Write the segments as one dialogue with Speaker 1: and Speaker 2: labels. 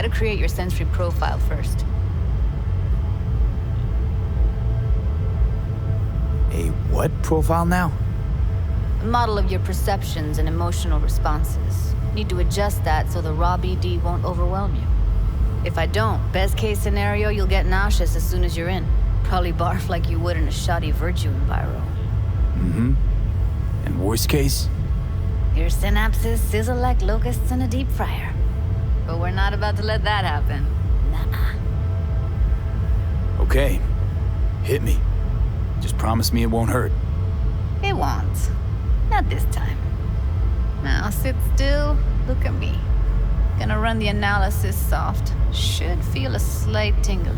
Speaker 1: Gotta create your sensory profile first.
Speaker 2: A what profile now?
Speaker 1: A model of your perceptions and emotional responses. Need to adjust that so the raw BD won't overwhelm you. If I don't, best case scenario, you'll get nauseous as soon as you're in. Probably barf like you would in a shoddy Virtue enviro.
Speaker 2: Mm-hmm. And worst case?
Speaker 1: Your synapses sizzle like locusts in a deep fryer. But we're not about to let that happen. Nah.
Speaker 2: Okay. Hit me. Just promise me it won't hurt.
Speaker 1: It won't. Not this time. Now sit still, look at me. Gonna run the analysis soft. Should feel a slight tingling.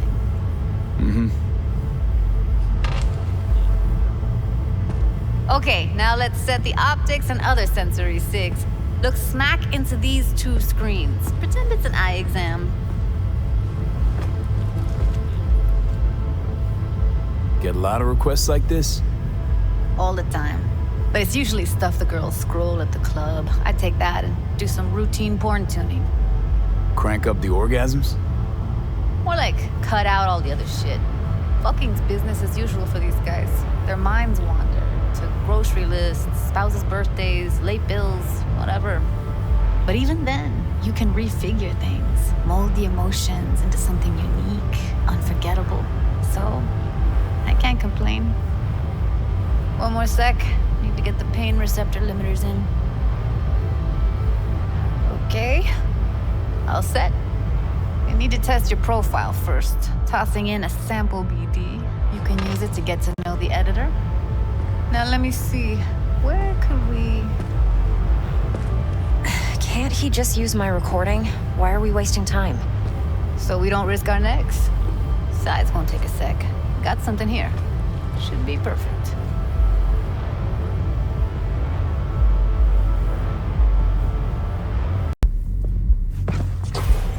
Speaker 2: Mm-hmm.
Speaker 1: Okay, now let's set the optics and other sensory sigs. Look smack into these two screens. Pretend it's an eye exam.
Speaker 2: Get a lot of requests like this?
Speaker 1: All the time. But it's usually stuff the girls scroll at the club. I take that and do some routine porn tuning.
Speaker 2: Crank up the orgasms?
Speaker 1: More like cut out all the other shit. Fucking's business as usual for these guys. Their minds wander to grocery lists, spouses' birthdays, late bills, whatever. But even then, you can refigure things, mold the emotions into something unique, unforgettable. So, I can't complain. One more sec. Need to get the pain receptor limiters in. Okay. All set. You need to test your profile first. Tossing in a sample BD. You can use it to get to know the editor. Now let me see. Where could we...
Speaker 3: Can't he just use my recording? Why are we wasting time?
Speaker 1: So we don't risk our necks. Size won't take a sec. Got something here. Should be perfect.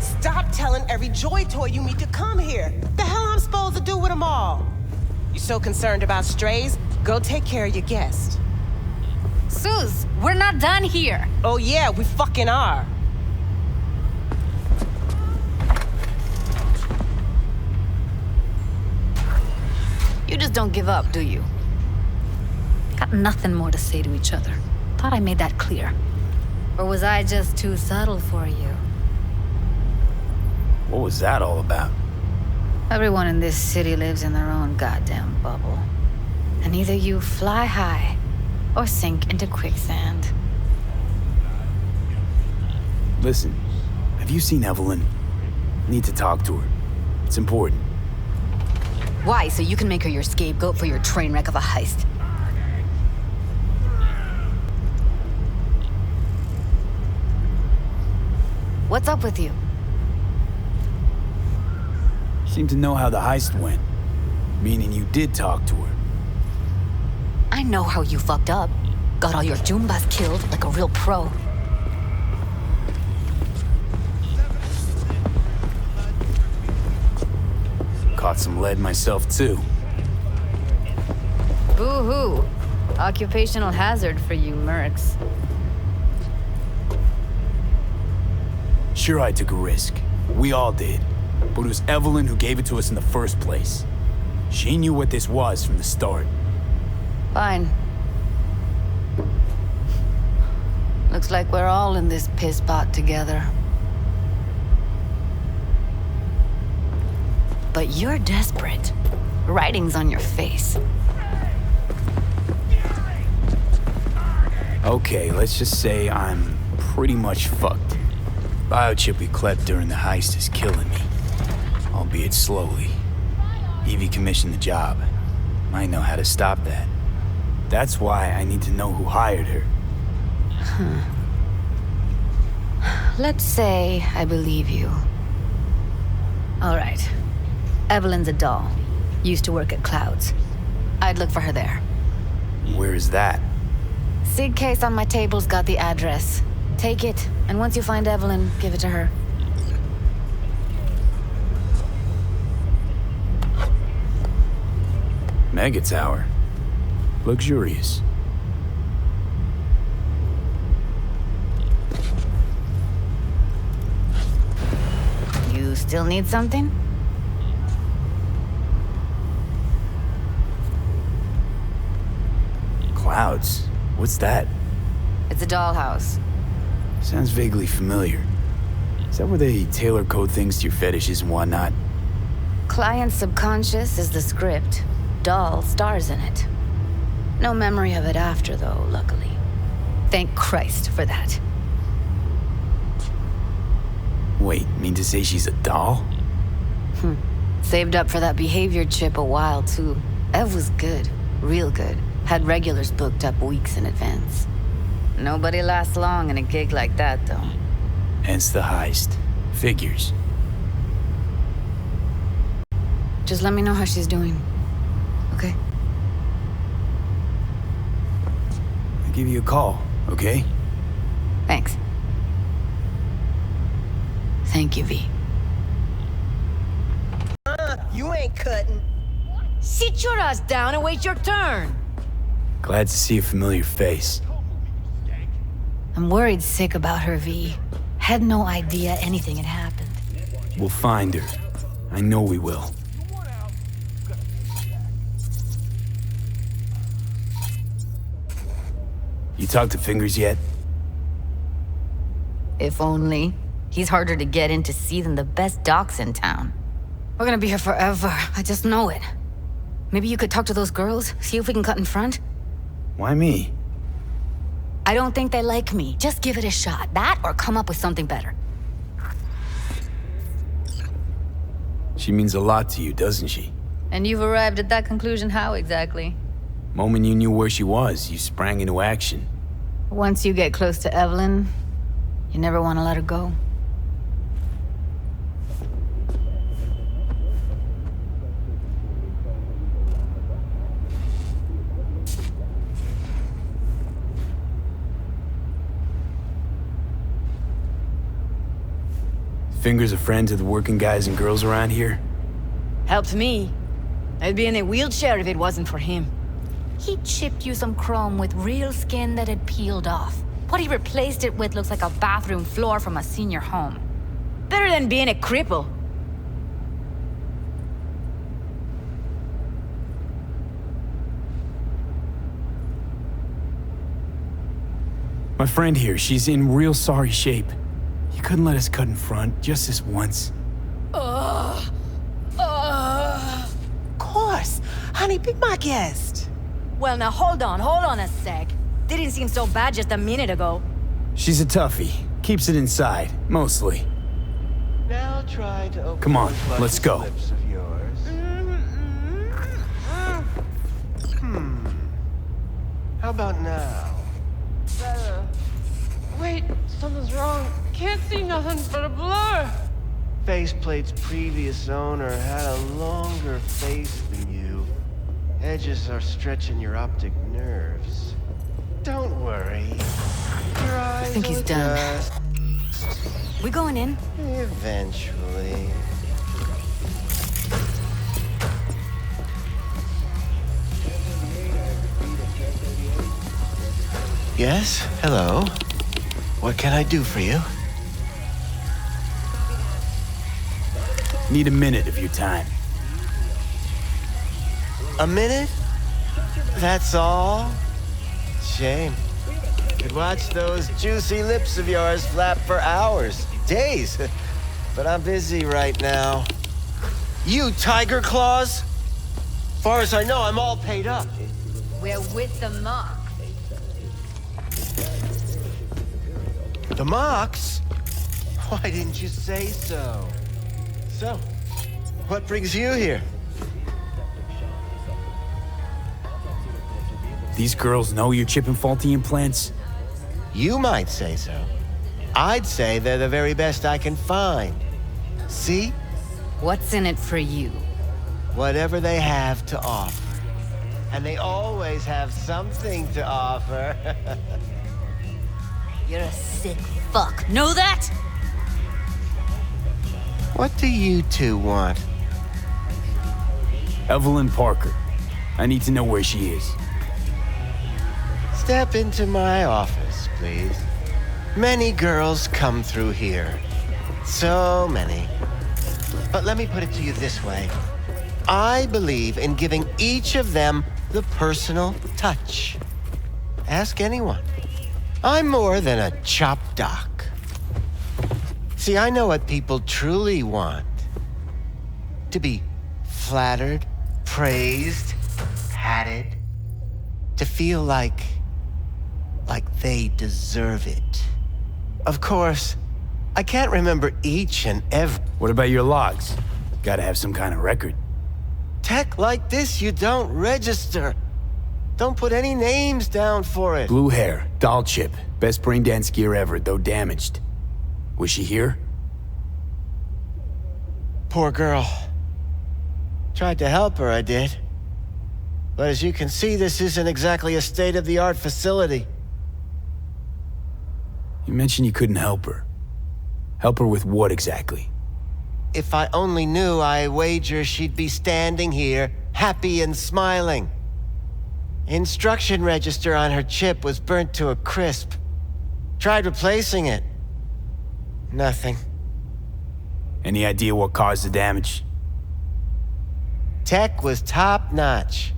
Speaker 4: Stop telling every Joy toy you meet to come here. The hell I'm supposed to do with them all? You so concerned about strays? Go take care of your guest.
Speaker 1: Suze, we're not done here.
Speaker 4: Oh yeah, we fucking are.
Speaker 1: You just don't give up, do you? Got nothing more to say to each other. Thought I made that clear. Or was I just too subtle for you?
Speaker 2: What was that all about?
Speaker 1: Everyone in this city lives in their own goddamn bubble. And either you fly high or sink into quicksand.
Speaker 2: Listen, have you seen Evelyn? Need to talk to her. It's important.
Speaker 1: Why? So you can make her your scapegoat for your train wreck of a heist. What's up with you?
Speaker 2: Seem to know how the heist went. Meaning you did talk to her.
Speaker 1: I know how you fucked up. Got all your Joombas killed like a real pro.
Speaker 2: Caught some lead myself too.
Speaker 1: Boo-hoo. Occupational hazard for you mercs.
Speaker 2: Sure, I took a risk. We all did. But it was Evelyn who gave it to us in the first place. She knew what this was from the start.
Speaker 1: Fine. Looks like we're all in this piss pot together. But you're desperate. Writing's on your face.
Speaker 2: Okay, let's just say I'm pretty much fucked. Biochip we clept during the heist is killing me. Albeit slowly. Evie commissioned the job. Might know how to stop that. That's why I need to know who hired her.
Speaker 1: Let's say I believe you. All right. Evelyn's a doll. Used to work at Clouds. I'd look for her there.
Speaker 2: Where is that?
Speaker 1: Sig case on my table's got the address. Take it, and once you find Evelyn, give it to her.
Speaker 2: Mega Tower. Luxurious.
Speaker 1: still need something?
Speaker 2: Clouds? What's that?
Speaker 1: It's a dollhouse.
Speaker 2: Sounds vaguely familiar. Is that where they tailor code things to your fetishes and whatnot?
Speaker 1: Client's subconscious is the script. Doll stars in it. No memory of it after, though, luckily. Thank Christ for that.
Speaker 2: Wait, mean to say she's a doll?
Speaker 1: Saved up for that behavior chip a while, too. Ev was good. Real good. Had regulars booked up weeks in advance. Nobody lasts long in a gig like that, though.
Speaker 2: Hence the heist. Figures.
Speaker 1: Just let me know how she's doing. Okay?
Speaker 2: I'll give you a call, okay?
Speaker 1: Thanks. Thank you, V.
Speaker 4: You ain't cutting.
Speaker 5: Sit your ass down and wait your turn.
Speaker 2: Glad to see a familiar face.
Speaker 1: I'm worried sick about her, V. Had no idea anything had happened.
Speaker 2: We'll find her. I know we will. You talked to Fingers yet?
Speaker 1: If only. He's harder to get in to see than the best docs in town. We're gonna be here forever. I just know it. Maybe you could talk to those girls, see if we can cut in front?
Speaker 2: Why me?
Speaker 1: I don't think they like me. Just give it a shot. That or come up with something better.
Speaker 2: She means a lot to you, doesn't she?
Speaker 1: And you've arrived at that conclusion how exactly?
Speaker 2: Moment you knew where she was, you sprang into action.
Speaker 1: Once you get close to Evelyn, you never want to let her go.
Speaker 2: Fingers a friend to the working guys and girls around here?
Speaker 5: Helped me. I'd be in a wheelchair if it wasn't for him.
Speaker 1: He chipped you some chrome with real skin that had peeled off. What he replaced it with looks like a bathroom floor from a senior home.
Speaker 5: Better than being a cripple.
Speaker 2: My friend here, she's in real sorry shape. You couldn't let us cut in front, just this once.
Speaker 4: Of course. Honey, be my guest.
Speaker 5: Well, now hold on a sec. Didn't seem so bad just a minute ago.
Speaker 2: She's a toughie. Keeps it inside, mostly.
Speaker 6: Now try to open
Speaker 2: Come on,
Speaker 6: those
Speaker 2: let's go.
Speaker 6: lips of yours. How about now?
Speaker 7: Better. Wait, something's wrong. Can't see nothing but a blur.
Speaker 6: Faceplate's previous owner had a longer face than you. Edges are stretching your optic nerves. Don't worry. Your eyes
Speaker 1: think he's
Speaker 6: will
Speaker 1: done.
Speaker 6: adjust
Speaker 5: We going in?
Speaker 6: eventually. Yes? Hello? What can I do for you?
Speaker 2: Need a minute of your time.
Speaker 6: A minute? That's all? Shame. Could watch those juicy lips of yours flap for hours, days. But I'm busy right now. You tiger claws? Far as I know, I'm all paid up.
Speaker 5: We're with the mock.
Speaker 6: The Mox? Why didn't you say so? So, what brings you here?
Speaker 2: These girls know you're chipping faulty implants?
Speaker 6: You might say so. I'd say they're the very best I can find. See?
Speaker 1: What's in it for you?
Speaker 6: Whatever they have to offer. And they always have something to offer.
Speaker 1: You're a sick fuck. Know that?
Speaker 6: What do you two want?
Speaker 2: Evelyn Parker. I need to know where she is.
Speaker 6: Step into my office, please. Many girls come through here. So many. But let me put it to you this way. I believe in giving each of them the personal touch. Ask anyone. I'm more than a chop doc. See, I know what people truly want. To be flattered, praised, patted. To feel like they deserve it. Of course, I can't remember each and every...
Speaker 2: What about your logs? Gotta have some kind of record.
Speaker 6: Tech like this, you don't register. Don't put any names down for it.
Speaker 2: Blue hair, doll chip, best brain dance gear ever, though damaged. Was she here?
Speaker 6: Poor girl. Tried to help her, I did. But as you can see, this isn't exactly a state-of-the-art facility.
Speaker 2: You mentioned you couldn't help her. Help her with what exactly?
Speaker 6: If I only knew, I wager she'd be standing here, happy and smiling. Instruction register on her chip was burnt to a crisp. Tried replacing it. Nothing.
Speaker 2: Any idea what caused the damage?
Speaker 6: Tech was top-notch.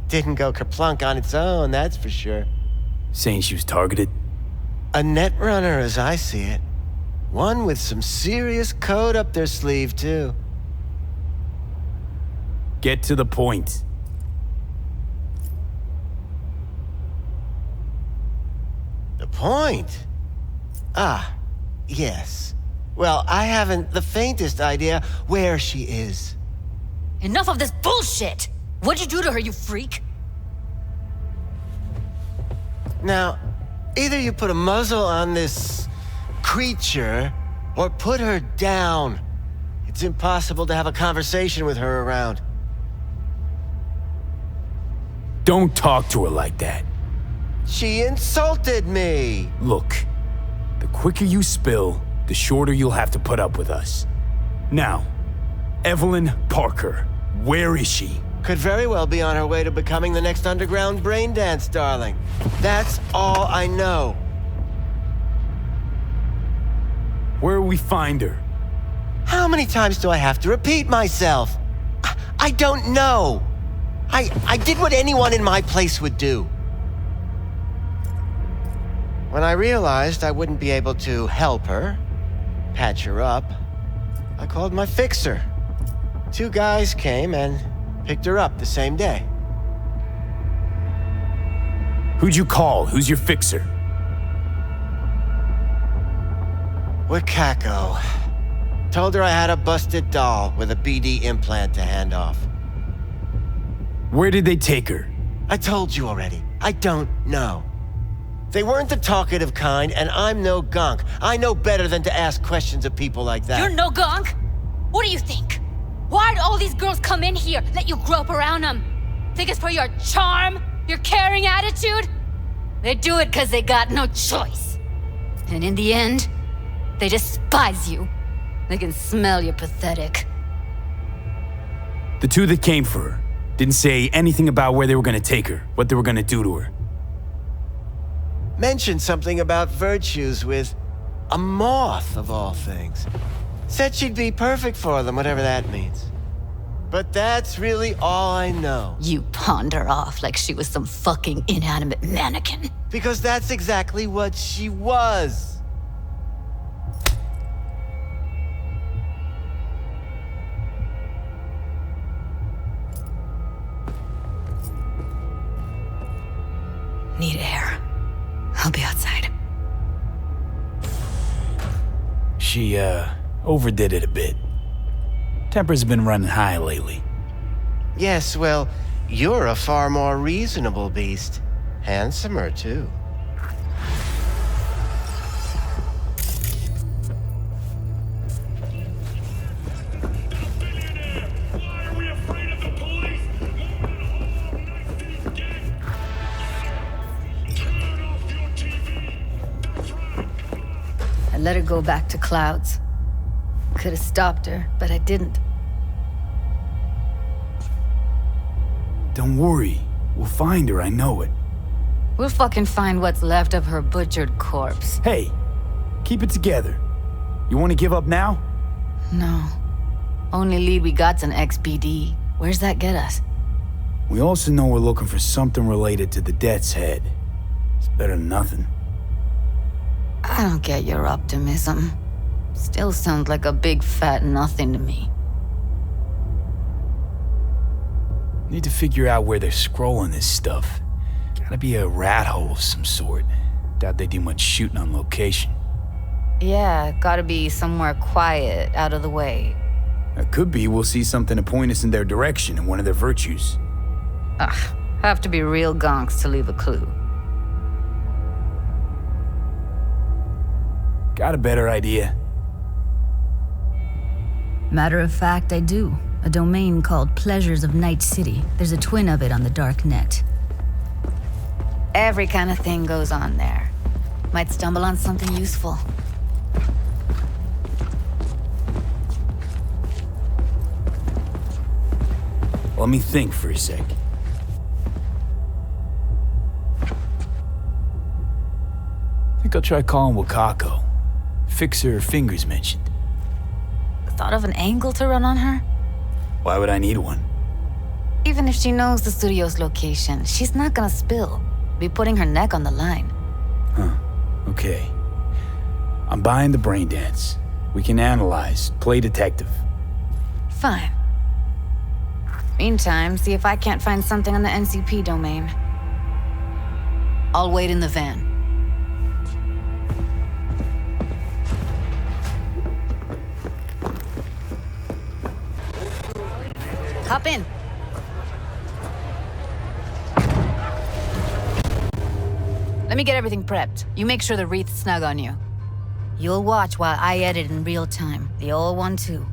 Speaker 6: Didn't go kerplunk on its own, that's for sure.
Speaker 2: Saying she was targeted?
Speaker 6: A netrunner, as I see it. One with some serious code up their sleeve, too.
Speaker 2: Get to the point.
Speaker 6: The point? Ah, yes. Well, I haven't the faintest idea where she is.
Speaker 5: Enough of this bullshit! What'd you do to her, you freak?
Speaker 6: Now, either you put a muzzle on this creature, or put her down. It's impossible to have a conversation with her around.
Speaker 2: Don't talk to her like that.
Speaker 6: She insulted me!
Speaker 2: Look, the quicker you spill, the shorter you'll have to put up with us. Now, Evelyn Parker, where is she?
Speaker 6: Could very well be on her way to becoming the next underground brain dance darling. That's all I know.
Speaker 2: Where will we find her?
Speaker 6: How many times do I have to repeat myself? I don't know. I did what anyone in my place would do. When I realized I wouldn't be able to help her, patch her up, I called my fixer. 2 guys came and picked her up the same day.
Speaker 2: Who'd you call? Who's your fixer?
Speaker 6: Wakako. Told her I had a busted doll with a BD implant to hand off.
Speaker 2: Where did they take her?
Speaker 6: I told you already. I don't know. They weren't the talkative kind, and I'm no gunk. I know better than to ask questions of people like that.
Speaker 5: You're no gunk? What do you think? Why'd all these girls come in here, let you grope around them? Think it's for your charm? Your caring attitude? They do it because they got no choice. And in the end, they despise you. They can smell you're pathetic.
Speaker 2: The 2 that came for her didn't say anything about where they were gonna take her, what they were gonna do to her.
Speaker 6: Mentioned something about virtues with a moth, of all things. Said she'd be perfect for them, whatever that means. But that's really all I know.
Speaker 5: You pawned her off like she was some fucking inanimate mannequin.
Speaker 6: Because that's exactly what she was.
Speaker 5: Need air. I'll be outside.
Speaker 2: She, overdid it a bit. Temper's been running high lately.
Speaker 6: Yes, well, you're a far more reasonable beast. Handsomer, too.
Speaker 1: I let her go back to Clouds. Could have stopped her, but I didn't.
Speaker 2: Don't worry. We'll find her, I know it.
Speaker 1: We'll fucking find what's left of her butchered corpse.
Speaker 2: Hey, keep it together. You want to give up now?
Speaker 1: No. Only lead we got's an XBD. Where's that get us?
Speaker 2: We also know we're looking for something related to the Death's Head. It's better than nothing.
Speaker 1: I don't get your optimism. Still sounds like a big fat nothing to me.
Speaker 2: Need to figure out where they're scrolling this stuff. Gotta be a rat hole of some sort. Doubt they do much shooting on location.
Speaker 1: Yeah, gotta be somewhere quiet, out of the way.
Speaker 2: It could be we'll see something to point us in their direction in one of their virtues.
Speaker 1: Ugh, have to be real gonks to leave a clue.
Speaker 2: Got a better idea?
Speaker 8: Matter of fact, I do. A domain called Pleasures of Night City. There's a twin of it on the dark net.
Speaker 1: Every kind of thing goes on there. Might stumble on something useful.
Speaker 2: Let me think for a sec. Think I'll try calling Wakako. Fix her fingers mentioned.
Speaker 1: Thought of an angle to run on her?
Speaker 2: Why would I need one?
Speaker 1: Even if she knows the studio's location, she's not gonna spill. Be putting her neck on the line.
Speaker 2: Huh. Okay. I'm buying the brain dance. We can analyze, play detective.
Speaker 1: Fine. Meantime, see if I can't find something on the NCP domain. I'll wait in the van. Hop in. Let me get everything prepped. You make sure the wreath's snug on you. You'll watch while I edit in real time. The old one, too.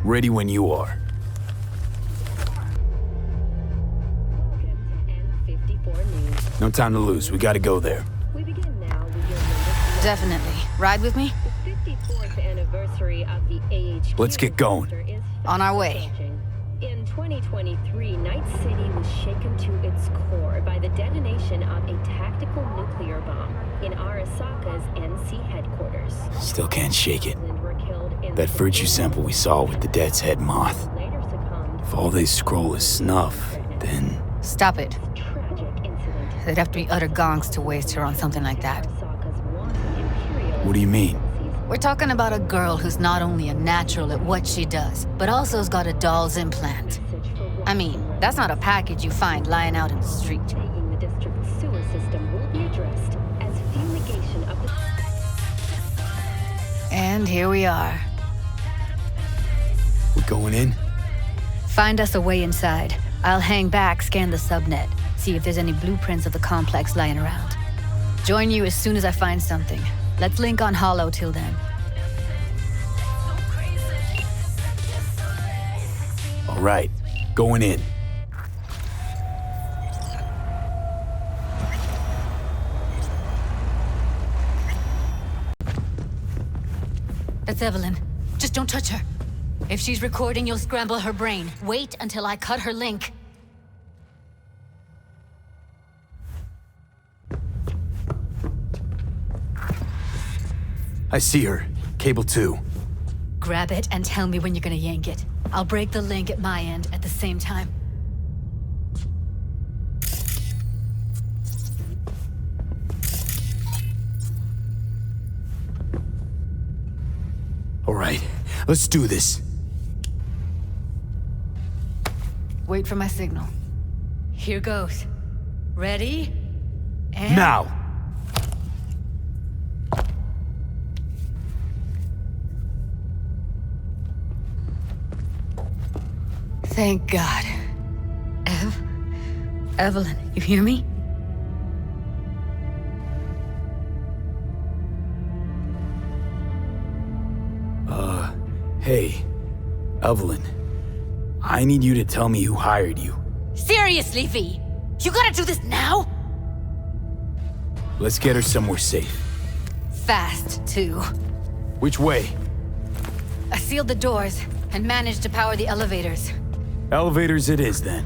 Speaker 2: Ready when you are. No time to lose. We gotta go there.
Speaker 9: We begin now with your number
Speaker 1: Definitely. Ride with me?
Speaker 9: The 54th anniversary of the AHQ.
Speaker 2: Let's get going.
Speaker 9: is
Speaker 1: On our way.
Speaker 9: In 2023, Night City was shaken to its core by the detonation of a tactical nuclear bomb in Arasaka's NC headquarters.
Speaker 2: Still can't shake it.
Speaker 9: Were killed in
Speaker 2: That
Speaker 9: the
Speaker 2: virtue sample we saw with the Death's Head moth.
Speaker 9: later succumbed
Speaker 2: If all they scroll is snuff, then...
Speaker 1: Stop it.
Speaker 9: tragic incident.
Speaker 1: They'd have to be utter gonks to waste her on something like that.
Speaker 9: Arasaka's wanton imperial
Speaker 2: What do you mean?
Speaker 1: We're talking about a girl who's not only a natural at what she does, but also's got a doll's implant. I mean, that's not a package you find lying out in the street.
Speaker 9: Taking the district sewer system will be addressed as fumigation of the...
Speaker 1: And here we are.
Speaker 2: We're going in?
Speaker 1: Find us a way inside. I'll hang back, scan the subnet, see if there's any blueprints of the complex lying around. Join you as soon as I find something. Let's link on Hollow till then.
Speaker 2: All right. Going in.
Speaker 1: That's Evelyn. Just don't touch her. If she's recording, you'll scramble her brain. Wait until I cut her link.
Speaker 2: I see her. Cable 2.
Speaker 1: Grab it and tell me when you're gonna yank it. I'll break the link at my end at the same time.
Speaker 2: All right. Let's do this.
Speaker 1: Wait for my signal. Here goes. Ready? And...
Speaker 2: Now!
Speaker 1: Thank God. Evelyn, you hear me?
Speaker 2: Hey, Evelyn. I need you to tell me who hired you.
Speaker 1: Seriously, V? You gotta do this now?
Speaker 2: Let's get her somewhere safe.
Speaker 1: Fast, too.
Speaker 2: Which way?
Speaker 1: I sealed the doors and managed to power the elevators.
Speaker 2: Elevators it is, then.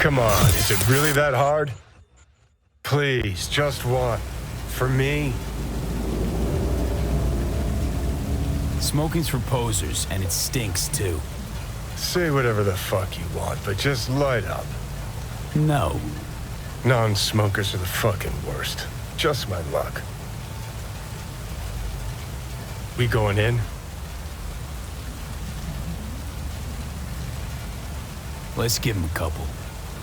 Speaker 10: Come on, is it really that hard? Please, just one. For me?
Speaker 2: Smoking's for posers, and it stinks too.
Speaker 10: Say whatever the fuck you want, but just light up.
Speaker 2: No.
Speaker 10: Non-smokers are the fucking worst. Just my luck. We going in?
Speaker 2: Let's give him a couple.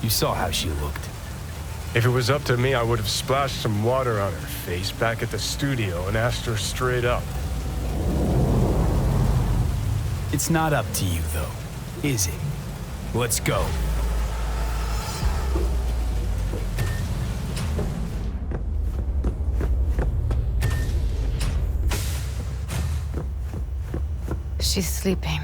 Speaker 2: You saw how she looked.
Speaker 10: If it was up to me, I would have splashed some water on her face back at the studio and asked her straight up.
Speaker 2: It's not up to you, though, is it? Let's go.
Speaker 8: She's sleeping.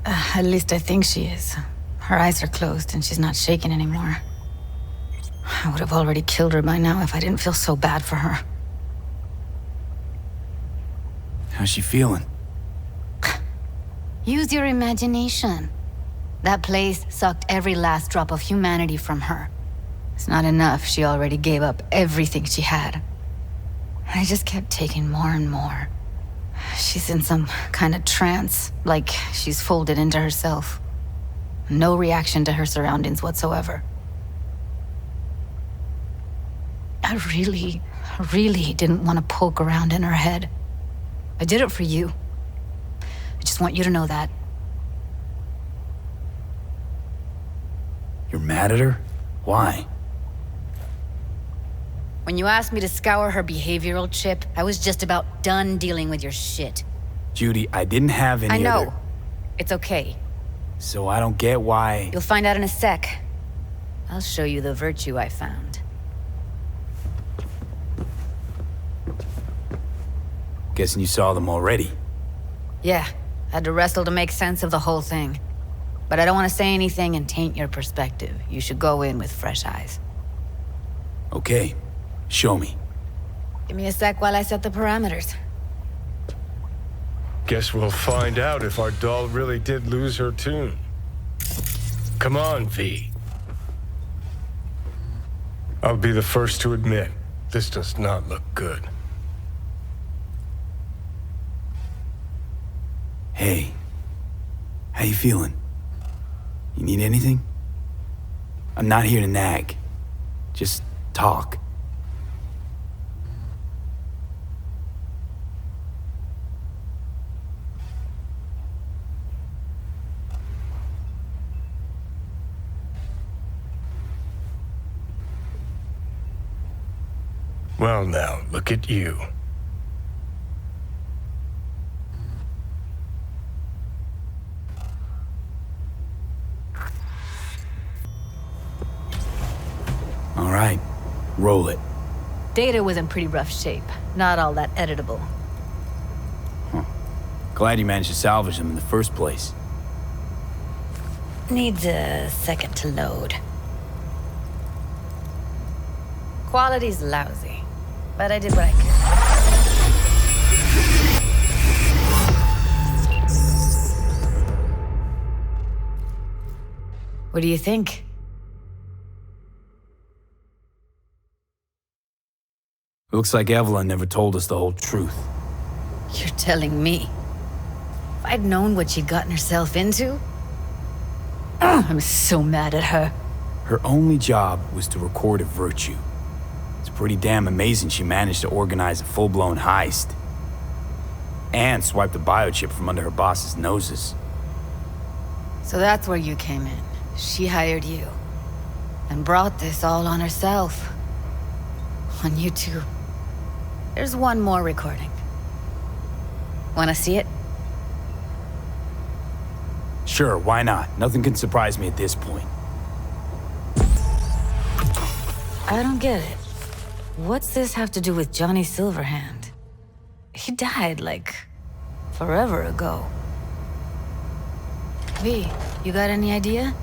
Speaker 8: At least I think she is. Her eyes are closed and she's not shaking anymore. I would have already killed her by now if I didn't feel so bad for her.
Speaker 2: How's she feeling?
Speaker 8: Use your imagination. That place sucked every last drop of humanity from her. It's not enough, she already gave up everything she had. I just kept taking more and more. She's in some kind of trance, like she's folded into herself. No reaction to her surroundings whatsoever. I really didn't want to poke around in her head. I did it for you. I just want you to know that.
Speaker 2: You're mad at her? Why?
Speaker 8: When you asked me to scour her behavioral chip, I was just about done dealing with your shit.
Speaker 2: Judy, I didn't have any
Speaker 8: I know.
Speaker 2: other...
Speaker 8: It's okay.
Speaker 2: So I don't get why...
Speaker 8: You'll find out in a sec. I'll show you the virtue I found.
Speaker 2: Guessing you saw them already.
Speaker 8: Yeah, had to wrestle to make sense of the whole thing. But I don't want to say anything and taint your perspective. You should go in with fresh eyes.
Speaker 2: Okay, show me.
Speaker 8: Give me a sec while I set the parameters.
Speaker 10: Guess we'll find out if our doll really did lose her tune. Come on, V. I'll be the first to admit, this does not look good.
Speaker 2: Hey, how you feeling? You need anything? I'm not here to nag. Just talk.
Speaker 10: Well now, look at you.
Speaker 2: All right, roll it.
Speaker 8: Data was in pretty rough shape. Not all that editable.
Speaker 2: Huh. Glad you managed to salvage them in the first place.
Speaker 8: Needs a second to load. Quality's lousy, but I did what I could. What do you think?
Speaker 2: Looks like Evelyn never told us the whole truth.
Speaker 8: You're telling me? If I'd known what she'd gotten herself into? I'm so mad at her.
Speaker 2: Her only job was to record a virtue. It's pretty damn amazing she managed to organize a full-blown heist. And swipe the biochip from under her boss's noses.
Speaker 8: So that's where you came in. She hired you. And brought this all on herself. On you too. There's one more recording. Wanna see it?
Speaker 2: Sure, why not? Nothing can surprise me at this point.
Speaker 8: I don't get it. What's this have to do with Johnny Silverhand? He died, like, forever ago. V, you got any idea?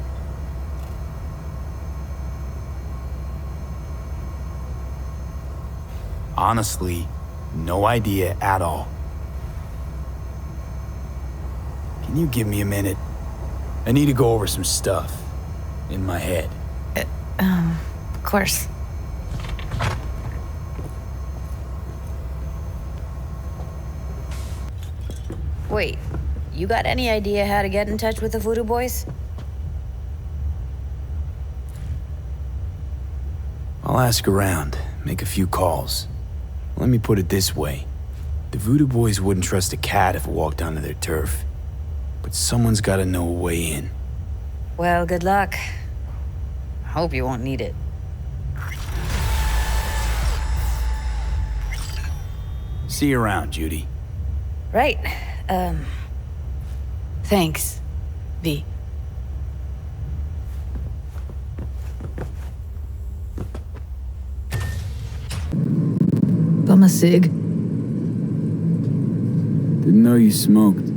Speaker 2: Honestly, no idea at all. Can you give me a minute? I need to go over some stuff. in my head.
Speaker 8: Of course. Wait, you got any idea how to get in touch with the Voodoo Boys?
Speaker 2: I'll ask around, make a few calls. Let me put it this way. The Voodoo Boys wouldn't trust a cat if it walked onto their turf. But someone's gotta know a way in.
Speaker 8: Well, good luck. Hope you won't need it.
Speaker 2: See you around, Judy.
Speaker 8: Right. Thanks, V.
Speaker 11: Bum a cig.
Speaker 2: Didn't know you smoked.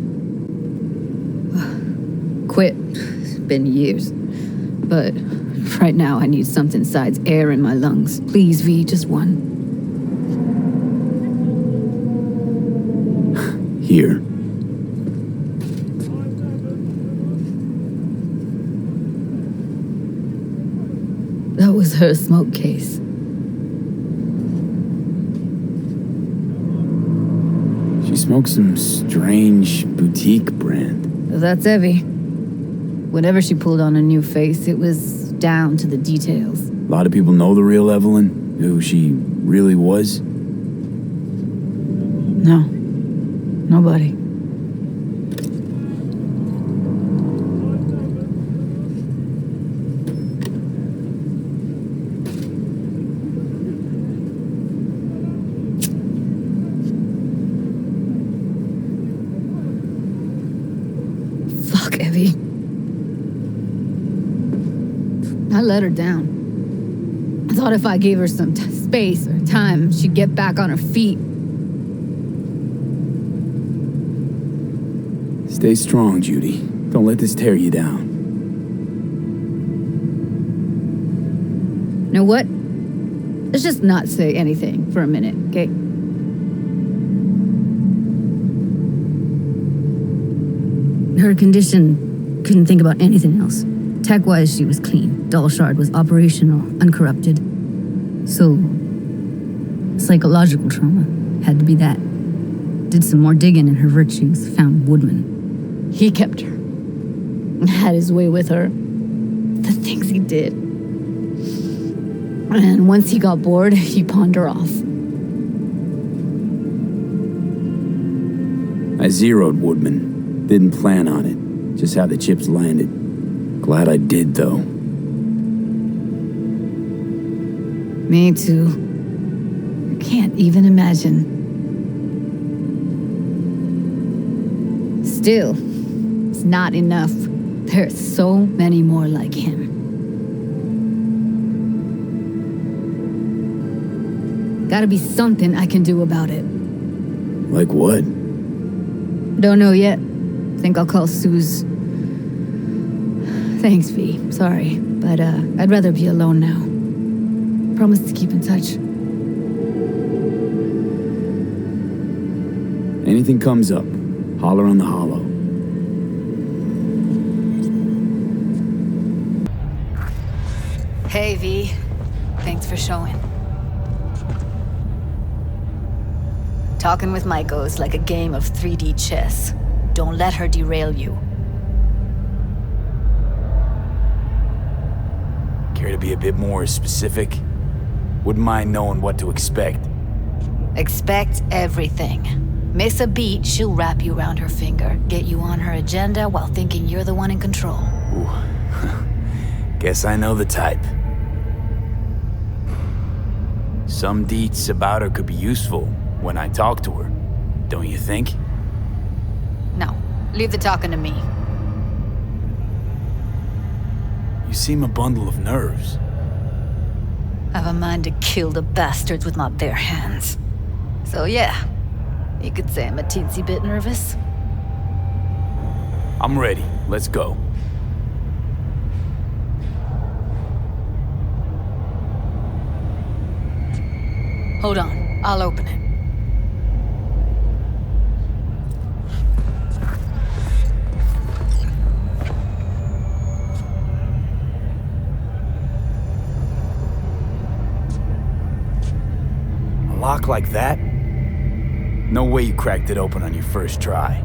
Speaker 11: Quit. It's been years. But right now I need something besides air in my lungs. Please, V, just one.
Speaker 2: Here.
Speaker 11: That was her smoke case.
Speaker 2: She smokes some strange boutique brand.
Speaker 11: That's Evie. Whenever she pulled on a new face, it was down to the details.
Speaker 2: A lot of people know the real Evelyn, who she really was.
Speaker 11: No. Nobody. Fuck, Evie. I let her down. I thought if I gave her some space or time, she'd get back on her feet.
Speaker 2: Stay strong, Judy. Don't let this tear you down.
Speaker 11: Know what? Let's just not say anything for a minute, okay? Her condition, couldn't think about anything else. Tech-wise, she was clean. Doll Shard was operational, uncorrupted. So, psychological trauma had to be that. Did some more digging in her virtues, found Woodman. He kept her. Had his way with her. The things he did. And once he got bored, he pawned her off.
Speaker 2: I zeroed Woodman. Didn't plan on it. Just how the chips landed. Glad I did, though.
Speaker 11: Me too. I can't even imagine. Still, it's not enough. There's so many more like him. Gotta be something I can do about it.
Speaker 2: Like what?
Speaker 11: Don't know yet. Think I'll call Suze. Thanks, V. Sorry, but I'd rather be alone now. Promise to keep in touch.
Speaker 2: Anything comes up, holler on the hollow.
Speaker 8: Hey, V. Thanks for showing. Talking with Maiko is like a game of 3D chess. Don't let her derail you.
Speaker 2: Care to be a bit more specific? Wouldn't mind knowing what to expect.
Speaker 8: Expect everything. Miss a beat, she'll wrap you around her finger, get you on her agenda while thinking you're the one in control.
Speaker 2: Ooh. Guess I know the type. Some deets about her could be useful when I talk to her, don't you think?
Speaker 8: No, leave the talking to me.
Speaker 2: You seem a bundle of nerves.
Speaker 8: I've a mind to kill the bastards with my bare hands. So yeah, you could say I'm a teensy bit nervous.
Speaker 2: I'm ready. Let's go.
Speaker 8: Hold on, I'll open it.
Speaker 2: lock like that? No way you cracked it open on your first try.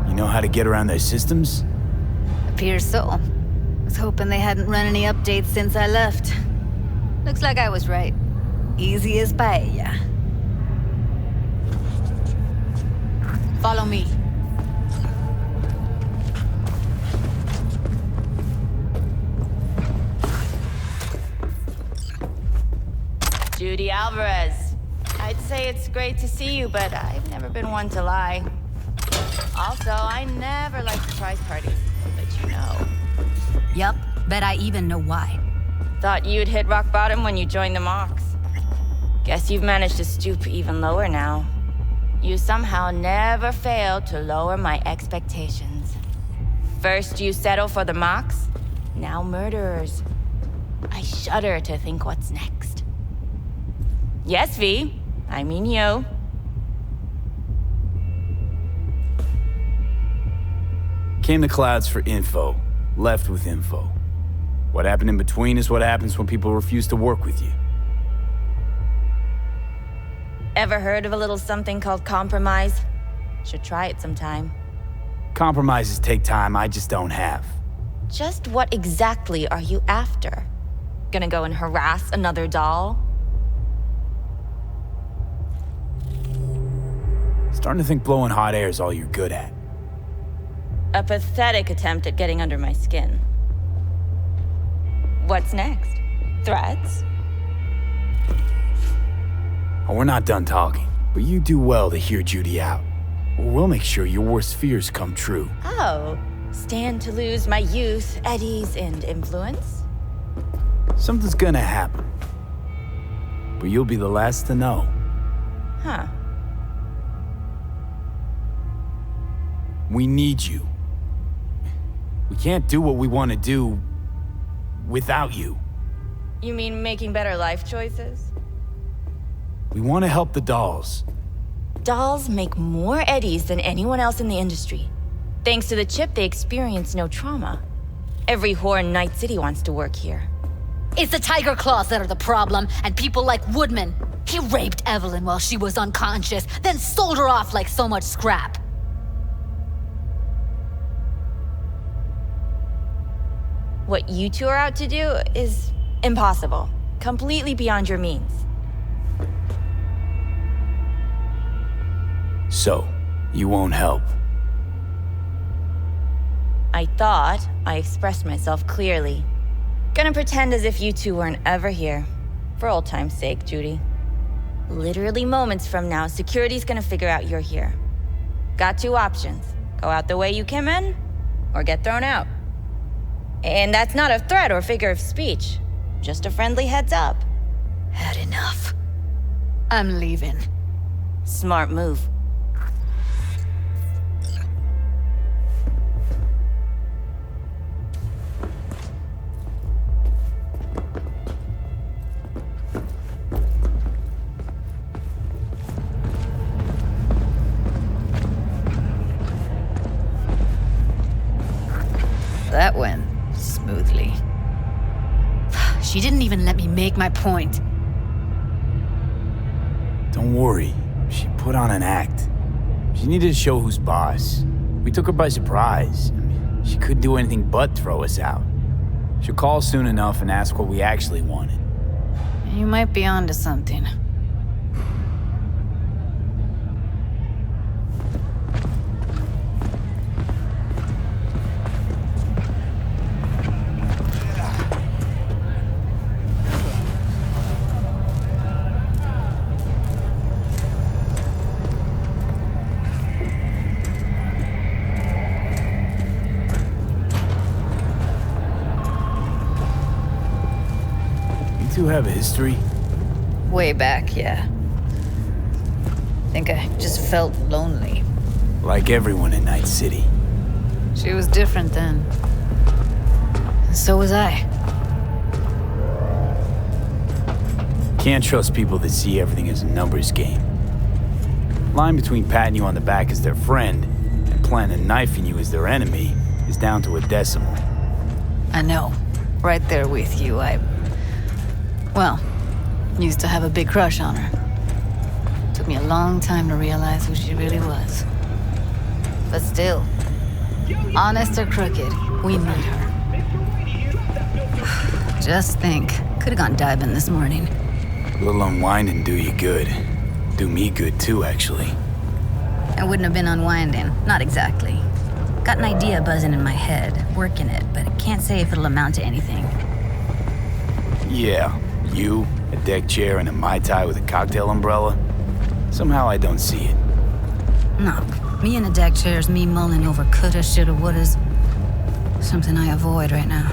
Speaker 2: You know how to get around their systems?
Speaker 8: Appears so. Was hoping they hadn't run any updates since I left. Looks like I was right. Easy as paella. Follow me.
Speaker 12: Judy Alvarez. I'd say it's great to see you, but I've never been one to lie. Also, I never like surprise parties, but you know.
Speaker 8: Yup, bet I even know why.
Speaker 12: Thought you'd hit rock bottom when you joined the Mox. Guess you've managed to stoop even lower now. You somehow never failed to lower my expectations. First you settle for the Mox, now murderers. I shudder to think what's next. Yes, V. I mean you.
Speaker 2: Came to Clouds for info, left with info. What happened in between is what happens when people refuse to work with you.
Speaker 12: Ever heard of a little something called compromise? Should try it sometime.
Speaker 2: Compromises take time I just don't have.
Speaker 12: Just what exactly are you after? Gonna go and harass another doll?
Speaker 2: Starting to think blowing hot air is all you're good at.
Speaker 12: A pathetic attempt at getting under my skin. What's next? Threats?
Speaker 2: Oh, we're not done talking, but you do well to hear Judy out. Or we'll make sure your worst fears come true.
Speaker 12: Oh, stand to lose my youth, eddies, and influence?
Speaker 2: Something's gonna happen. But you'll be the last to know.
Speaker 12: Huh.
Speaker 2: We need you. We can't do what we want to do without you.
Speaker 12: You mean making better life choices?
Speaker 2: We want to help the dolls.
Speaker 12: Dolls make more eddies than anyone else in the industry. Thanks to the chip, they experience no trauma. Every whore in Night City wants to work here.
Speaker 5: It's the Tiger Claws that are the problem, and people like Woodman. He raped Evelyn while she was unconscious, then sold her off like so much scrap.
Speaker 12: What you two are out to do is impossible. Completely beyond your means.
Speaker 2: So, you won't help.
Speaker 12: I thought I expressed myself clearly. Gonna pretend as if you two weren't ever here. For old time's sake, Judy. Literally moments from now, security's gonna figure out you're here. Got two options. Go out the way you came in, or get thrown out. And that's not a threat or figure of speech. Just a friendly heads up.
Speaker 8: Had enough. I'm leaving.
Speaker 12: Smart move.
Speaker 8: That went smoothly.
Speaker 5: She didn't even let me make my point.
Speaker 2: Don't worry. She put on an act. She needed to show who's boss. We took her by surprise. I mean, she couldn't do anything but throw us out. She'll call soon enough and ask what we actually wanted.
Speaker 8: You might be onto something.
Speaker 2: You two have a history?
Speaker 8: Way back, yeah. Think I just felt lonely.
Speaker 2: Like everyone in Night City.
Speaker 8: She was different then. And so was I.
Speaker 2: Can't trust people that see everything as a numbers game. Line between patting you on the back as their friend and planning knifing you as their enemy is down to a decimal.
Speaker 8: I know. Right there with you. Well, used to have a big crush on her. Took me a long time to realize who she really was. But still, honest or crooked, we need her. Just think, could've gone diving this morning.
Speaker 2: A little unwinding do you good. Do me good too, actually.
Speaker 8: I wouldn't have been unwinding, not exactly. Got an idea buzzing in my head, working it, but I can't say if it'll amount to anything.
Speaker 2: Yeah, you, a deck chair, and a Mai Tai with a cocktail umbrella? Somehow I don't see it.
Speaker 8: No, me in a deck chair's me mulling over coulda, shoulda, wouldas. Something I avoid right now.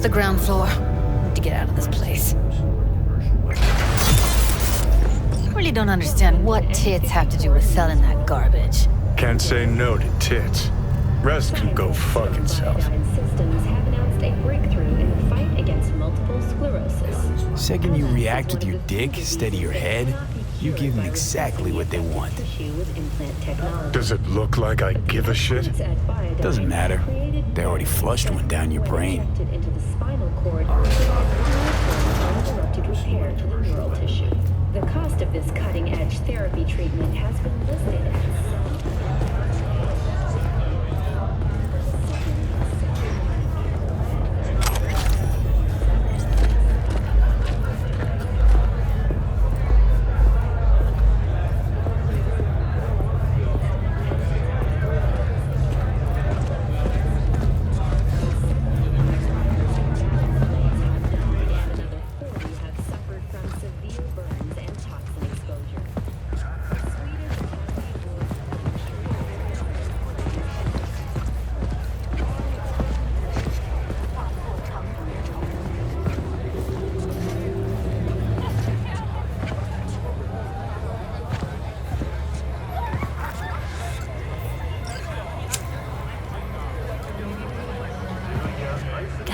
Speaker 8: The ground floor. Need to get out of this place. Really don't understand what tits have to do with selling that garbage.
Speaker 10: Can't say no to tits. Rest can go fuck itself.
Speaker 9: Systems have announced a breakthrough in the fight against multiple sclerosis.
Speaker 2: Second you react with your dick instead of your head, you give them exactly what they want.
Speaker 10: Does it look like I give a shit?
Speaker 2: Doesn't matter. They already flushed one down your brain.
Speaker 9: The cost of this cutting-edge therapy treatment has been listed as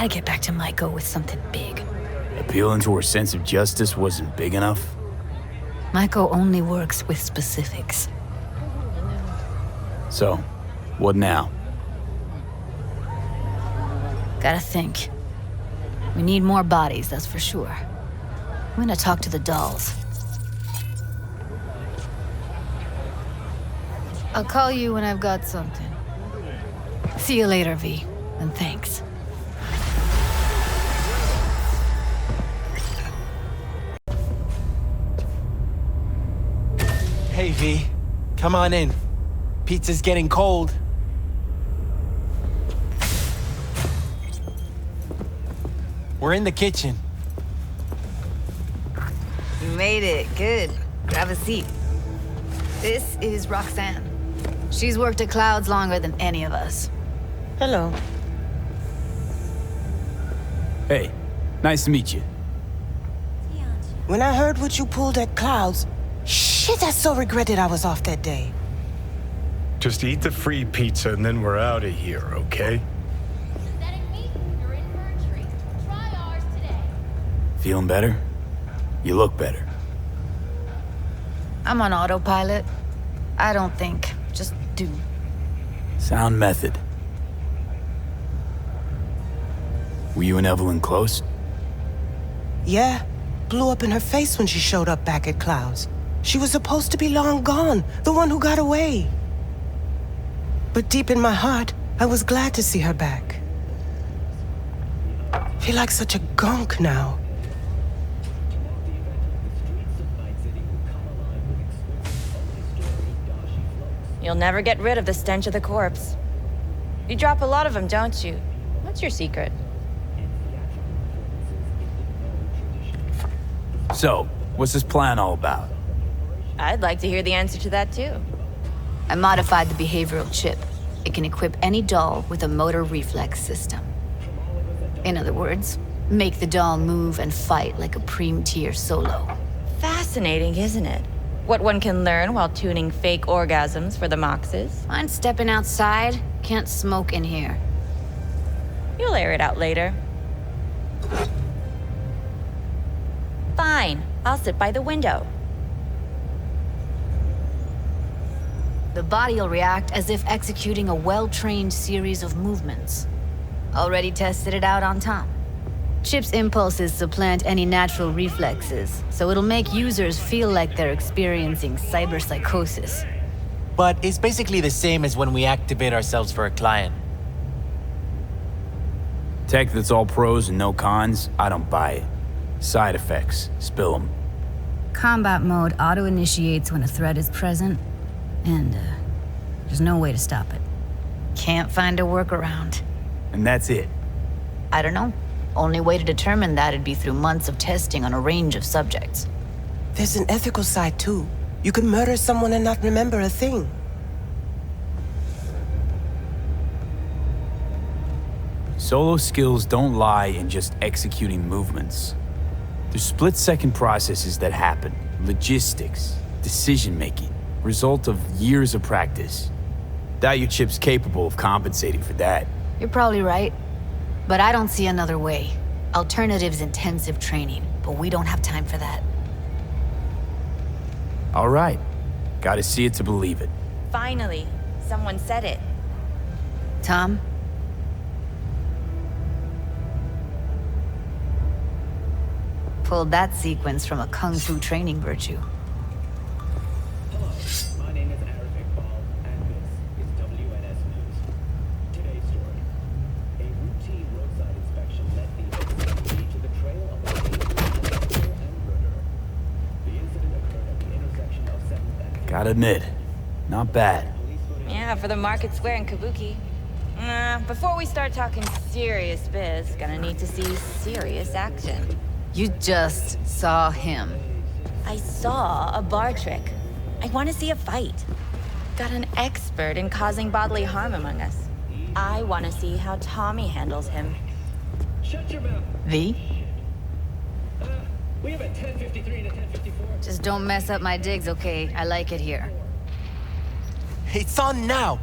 Speaker 8: Gotta get back to Maiko with something big.
Speaker 2: Appealing to her sense of justice wasn't big enough?
Speaker 8: Maiko only works with specifics.
Speaker 2: So, what now?
Speaker 8: Gotta think. We need more bodies, that's for sure. I'm gonna talk to the dolls. I'll call you when I've got something. See you later, V, and thanks.
Speaker 13: Hey, V. Come on in. Pizza's getting cold. We're in the kitchen.
Speaker 8: You made it. Good. Grab a seat. This is Roxanne. She's worked at Clouds longer than any of us.
Speaker 4: Hello.
Speaker 2: Hey, nice to meet you.
Speaker 4: When I heard what you pulled at Clouds, shit, I so regretted I was off that day.
Speaker 10: Just eat the free pizza and then we're out of here, okay?
Speaker 2: Feeling better? You look better.
Speaker 8: I'm on autopilot. I don't think. Just do.
Speaker 2: Sound method. Were you and Evelyn close?
Speaker 4: Yeah, blew up in her face when she showed up back at Clouds. She was supposed to be long gone, the one who got away. But deep in my heart, I was glad to see her back. Feel like such a gunk now.
Speaker 12: You'll never get rid of the stench of the corpse. You drop a lot of them, don't you? What's your secret?
Speaker 2: So, what's this plan all about?
Speaker 12: I'd like to hear the answer to that too.
Speaker 8: I modified the behavioral chip. It can equip any doll with a motor reflex system. In other words, make the doll move and fight like a Prem-tier solo.
Speaker 12: Fascinating, isn't it? What one can learn while tuning fake orgasms for the Moxes.
Speaker 8: Mind stepping outside? Can't smoke in here.
Speaker 12: You'll air it out later. Fine, I'll sit by the window.
Speaker 8: The body will react as if executing a well-trained series of movements. Already tested it out on Tom. Chip's impulses supplant any natural reflexes, so it'll make users feel like they're experiencing cyberpsychosis.
Speaker 13: But it's basically the same as when we activate ourselves for a client.
Speaker 2: Tech that's all pros and no cons, I don't buy it. Side effects, spill them.
Speaker 11: Combat mode auto-initiates when a threat is present, and there's no way to stop it.
Speaker 8: Can't find a workaround.
Speaker 2: And that's it.
Speaker 8: I don't know. Only way to determine that'd be through months of testing on a range of subjects.
Speaker 4: There's an ethical side, too. You could murder someone and not remember a thing.
Speaker 2: Solo skills don't lie in just executing movements. There's split-second processes that happen. Logistics, decision-making, result of years of practice. Doubt your chip's capable of compensating for that.
Speaker 8: You're probably right. But I don't see another way. Alternative's intensive training, but we don't have time for that.
Speaker 2: All right. Gotta see it to believe it.
Speaker 12: Finally, someone said it.
Speaker 8: Tom? Pulled that sequence from a kung fu training virtue.
Speaker 14: My name is Arif Iqbal, and this is WNS News. Today's story. A routine roadside inspection led the lead to the trail of a killer and murderer. The incident occurred at the intersection of 7th and
Speaker 2: Gotta admit, not bad.
Speaker 12: Yeah, for the market square in Kabuki. Before we start talking serious biz, gonna need to see serious action.
Speaker 8: You just saw him.
Speaker 12: I saw a bar trick. I want to see a fight. Got an expert in causing bodily harm among us. I want to see how Tommy handles him.
Speaker 14: Shut your mouth.
Speaker 8: V?
Speaker 14: We have a 10:53 and a 10:54.
Speaker 8: Just don't mess up my digs, okay? I like it here.
Speaker 13: It's on now!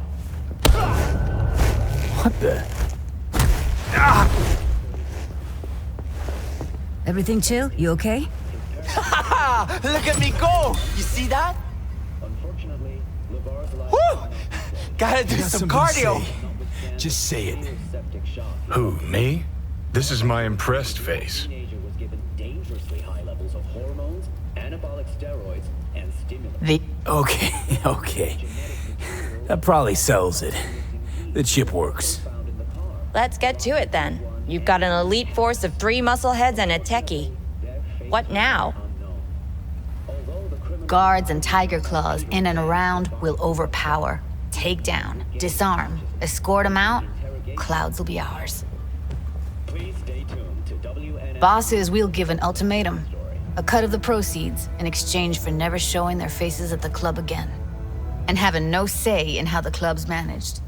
Speaker 2: What the?
Speaker 11: Everything chill? You okay?
Speaker 13: Look at me go! You see that?
Speaker 14: Unfortunately, LeVar's life.
Speaker 13: Woo! Gotta do some cardio!
Speaker 2: Just say it.
Speaker 10: Who, me? This is my impressed face.
Speaker 14: Teenager was given dangerously high levels of hormones, anabolic steroids, and stimulants.
Speaker 8: V?
Speaker 2: Okay. That probably sells it. The chip works.
Speaker 12: Let's get to it then. You've got an elite force of 3 muscleheads and a techie. What now?
Speaker 8: Guards and tiger claws in and around will overpower, take down, disarm, escort them out. Clouds will be ours.
Speaker 14: Please stay tuned to WNS.
Speaker 8: Bosses, we'll give an ultimatum. A cut of the proceeds in exchange for never showing their faces at the club again. And having no say in how the club's managed.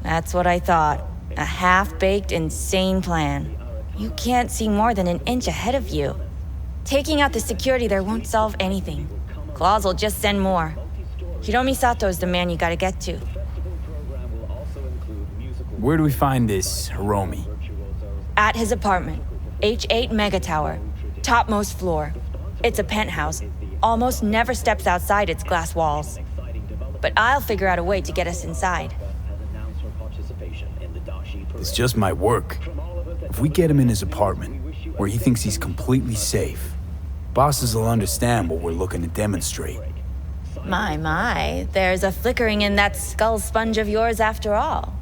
Speaker 12: That's what I thought. A half-baked, insane plan. You can't see more than an inch ahead of you. Taking out the security there won't solve anything. Claws will just send more. Hiromi Sato's the man you gotta get to.
Speaker 2: Where do we find this Hiromi?
Speaker 12: At his apartment. H8 Mega Tower. Topmost floor. It's a penthouse. Almost never steps outside its glass walls. But I'll figure out a way to get us inside.
Speaker 2: This just might work. If we get him in his apartment, where he thinks he's completely safe, bosses will understand what we're looking to demonstrate.
Speaker 12: My, there's a flickering in that skull sponge of yours after all.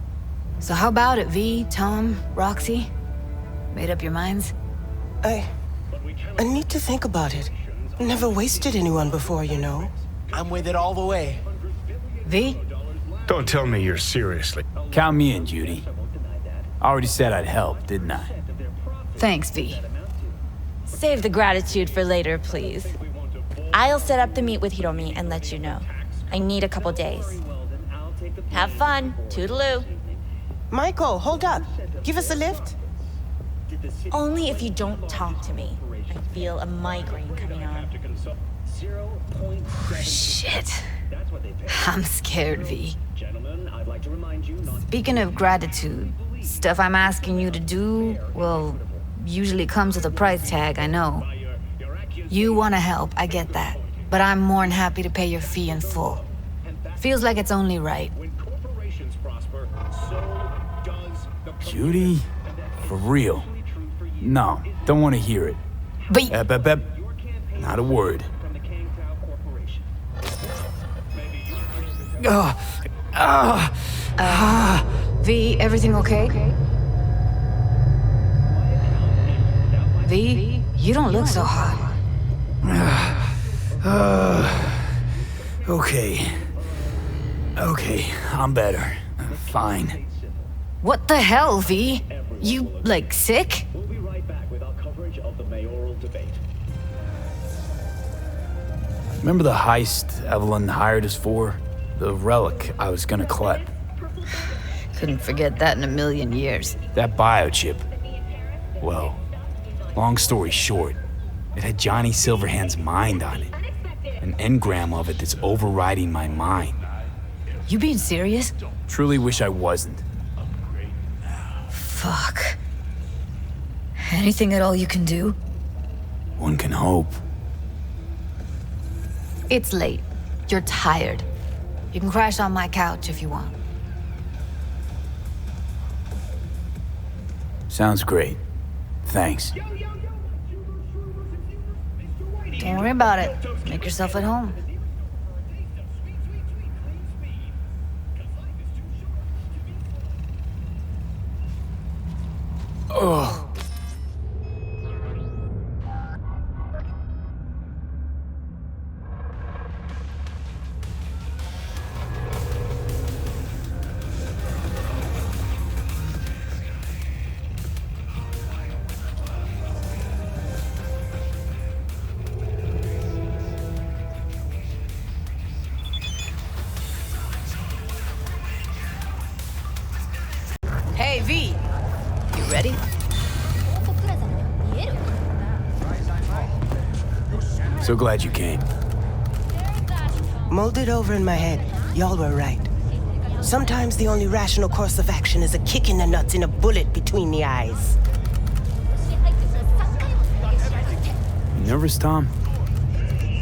Speaker 8: So how about it, V, Tom, Roxy? Made up your minds?
Speaker 4: I need to think about it. Never wasted anyone before, you know.
Speaker 13: I'm with it all the way.
Speaker 8: V?
Speaker 10: Don't tell me you're seriously.
Speaker 2: Count me in, Judy. I already said I'd help, didn't I?
Speaker 8: Thanks, V.
Speaker 12: Save the gratitude for later, please. I'll set up the meet with Hiromi and let you know. I need a couple days. Have fun. Toodaloo.
Speaker 4: Michael, hold up. Give us a lift.
Speaker 12: Only if you don't talk to me. I feel a migraine coming on.
Speaker 1: Shit. I'm scared, V. Speaking of gratitude, stuff I'm asking you to do, well, usually comes with a price tag, I know. You want to help, I get that. But I'm more than happy to pay your fee in full. Feels like it's only right.
Speaker 2: Judy? For real? No, don't want to hear it.
Speaker 1: But
Speaker 2: not a word.
Speaker 1: V, everything okay? V, you don't look so hot.
Speaker 2: Okay, I'm better. Fine.
Speaker 1: What the hell, V? You, like, sick?
Speaker 14: We'll be right back with our coverage of the mayoral debate.
Speaker 2: Remember the heist Evelyn hired us for? The relic I was gonna collect.
Speaker 1: Couldn't forget that in a million years.
Speaker 2: That biochip. Well, long story short, it had Johnny Silverhand's mind on it. An engram of it that's overriding my mind.
Speaker 1: You being serious?
Speaker 2: Truly wish I wasn't.
Speaker 1: Fuck. Anything at all you can do?
Speaker 2: One can hope.
Speaker 1: It's late. You're tired. You can crash on my couch if you want.
Speaker 2: Sounds great. Thanks.
Speaker 1: Don't worry about it. Make yourself at home.
Speaker 2: Ugh.
Speaker 1: Hey, V. You ready?
Speaker 2: So glad you came.
Speaker 4: Molded over in my head. Y'all were right. Sometimes the only rational course of action is a kick in the nuts and a bullet between the eyes.
Speaker 2: You nervous, Tom?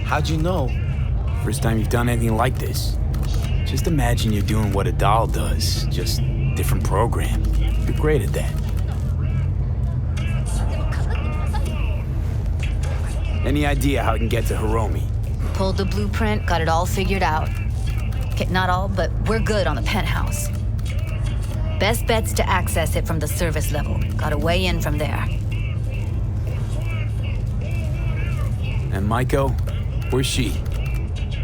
Speaker 13: How'd you know?
Speaker 2: First time you've done anything like this. Just imagine you're doing what a doll does, just different program. You're great at that. Any idea how I can get to Hiromi?
Speaker 1: Pulled the blueprint, got it all figured out. Okay, not all, but we're good on the penthouse. Best bet's to access it from the service level. Gotta weigh in from there.
Speaker 2: And Maiko? Where's she?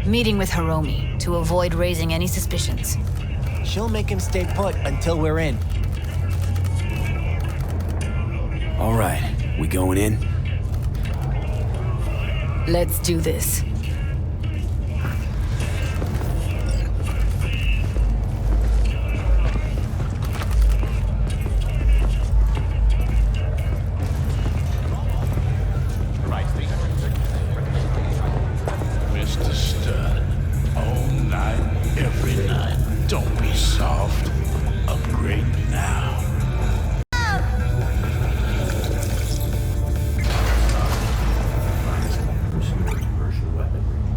Speaker 1: Meeting with Hiromi to avoid raising any suspicions.
Speaker 13: She'll make him stay put until we're in.
Speaker 2: All right, we going in?
Speaker 1: Let's do this.
Speaker 15: Mr. Stern, all night, every night. Don't be soft. Upgrade now.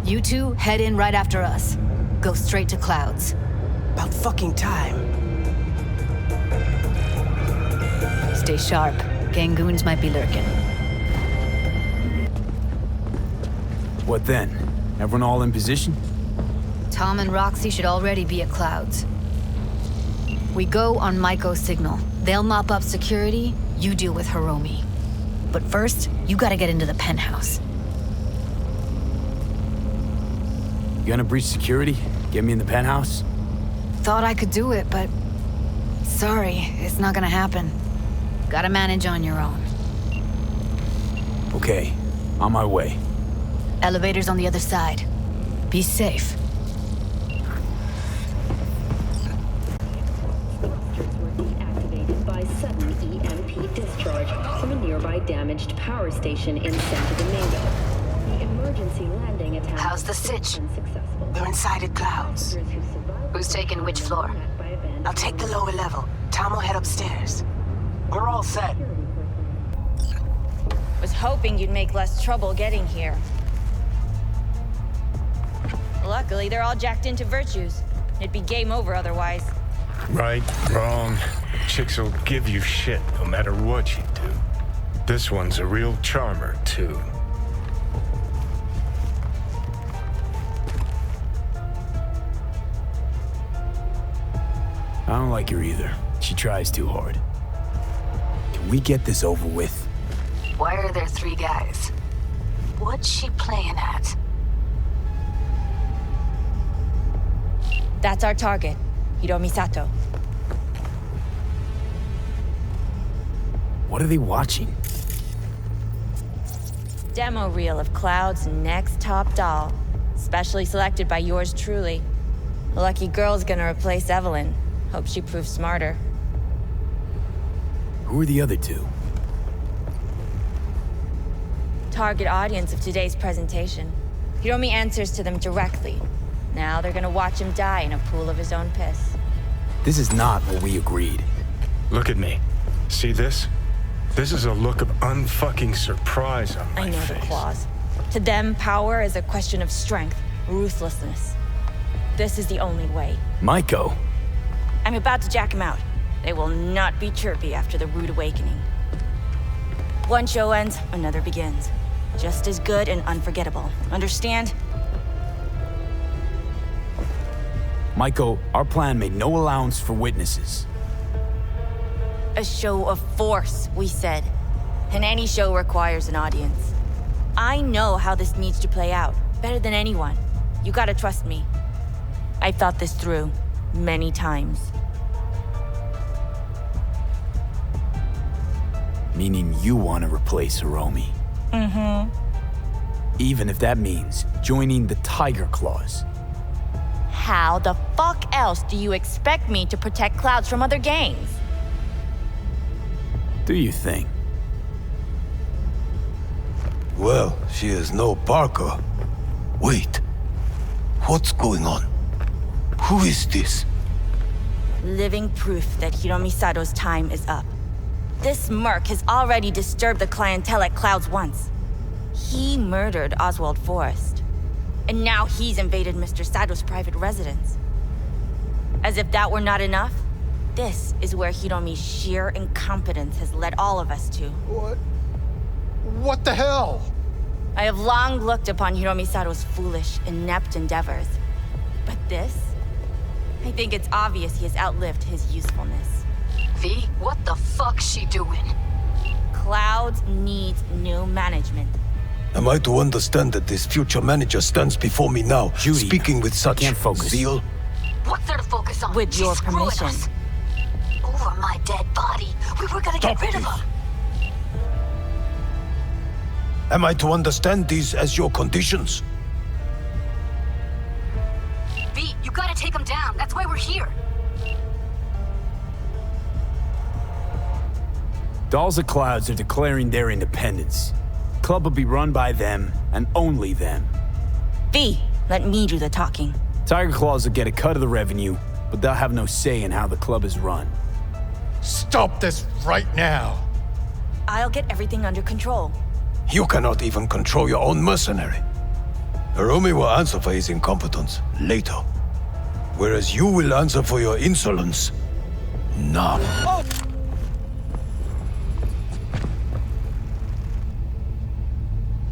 Speaker 1: You two head in right after us. Go straight to Clouds.
Speaker 4: About fucking time.
Speaker 1: Stay sharp. Gangoons might be lurking.
Speaker 2: What then? Everyone all in position?
Speaker 1: Tom and Roxy should already be at Clouds. We go on Maiko's signal. They'll mop up security, you deal with Hiromi. But first, you gotta get into the penthouse.
Speaker 2: You gonna breach security? Get me in the penthouse?
Speaker 1: Thought I could do it, but... Sorry, it's not gonna happen. Gotta manage on your own.
Speaker 2: Okay, on my way.
Speaker 8: Elevator's on the other side. Be safe.
Speaker 9: Thrusters were deactivated by sudden EMP discharge from a nearby damaged power station in Santo Domingo. The emergency landing attempt
Speaker 1: How's the sitch?
Speaker 9: unsuccessful.
Speaker 4: We're inside at Clouds.
Speaker 9: Passengers who survived
Speaker 1: Who's taking which floor?
Speaker 9: by abandoned
Speaker 4: I'll take the lower level. Tom will head upstairs. We're all set.
Speaker 12: Was hoping you'd make less trouble getting here. Luckily, they're all jacked into virtues. It'd be game over otherwise.
Speaker 10: Right, wrong. Chicks will give you shit no matter what you do. This one's a real charmer, too.
Speaker 2: I don't like her either. She tries too hard. Can we get this over with?
Speaker 1: Why are there 3 guys? What's she playing at?
Speaker 12: That's our target, Hiromi Sato.
Speaker 2: What are they watching?
Speaker 12: Demo reel of Cloud's next top doll, specially selected by yours truly. The lucky girl's gonna replace Evelyn. Hope she proves smarter.
Speaker 2: Who are the other 2?
Speaker 12: Target audience of today's presentation. Hiromi answers to them directly. Now they're gonna watch him die in a pool of his own piss.
Speaker 2: This is not what we agreed.
Speaker 10: Look at me. See this? This is a look of unfucking surprise on my
Speaker 12: I know
Speaker 10: face.
Speaker 12: the claws. To them, power is a question of strength, ruthlessness. This is the only way.
Speaker 2: Maiko.
Speaker 12: I'm about to jack him out. They will not be chirpy after the rude awakening. One show ends, another begins. Just as good and unforgettable. Understand?
Speaker 2: Maiko, our plan made no allowance for witnesses.
Speaker 12: A show of force, we said. And any show requires an audience. I know how this needs to play out, better than anyone. You gotta trust me. I've thought this through, many times.
Speaker 2: Meaning you want to replace Hiromi.
Speaker 12: Mm-hmm.
Speaker 2: Even if that means joining the Tiger Claws.
Speaker 12: How the fuck else do you expect me to protect Clouds from other gangs?
Speaker 2: Do you think?
Speaker 16: Well, she is no Parker. Wait. What's going on? Who is this?
Speaker 12: Living proof that Hiromi Sato's time is up. This merc has already disturbed the clientele at Clouds once. He murdered Oswald Forrest. And now he's invaded Mr. Sato's private residence. As if that were not enough, this is where Hiromi's sheer incompetence has led all of us to.
Speaker 15: What the hell?
Speaker 12: I have long looked upon Hiromi Sato's foolish, inept endeavors. But this? I think it's obvious he has outlived his usefulness.
Speaker 1: V, what the fuck's she doing?
Speaker 12: Clouds needs new management.
Speaker 16: Am I to understand that this future manager stands before me now,
Speaker 2: Judy,
Speaker 16: speaking with such zeal?
Speaker 1: What's there to focus on?
Speaker 12: With your permission.
Speaker 1: Us. Over my dead body. We were gonna get rid of her.
Speaker 16: Am I to understand these as your conditions?
Speaker 1: V, you gotta take him down. That's why we're here.
Speaker 2: Dolls of Clouds are declaring their independence. Club will be run by them, and only them.
Speaker 12: V, let me do the talking.
Speaker 2: Tiger Claws will get a cut of the revenue, but they'll have no say in how the club is run.
Speaker 15: Stop this right now.
Speaker 12: I'll get everything under control.
Speaker 16: You cannot even control your own mercenary. Hiromi will answer for his incompetence later, whereas you will answer for your insolence now.
Speaker 15: Oh.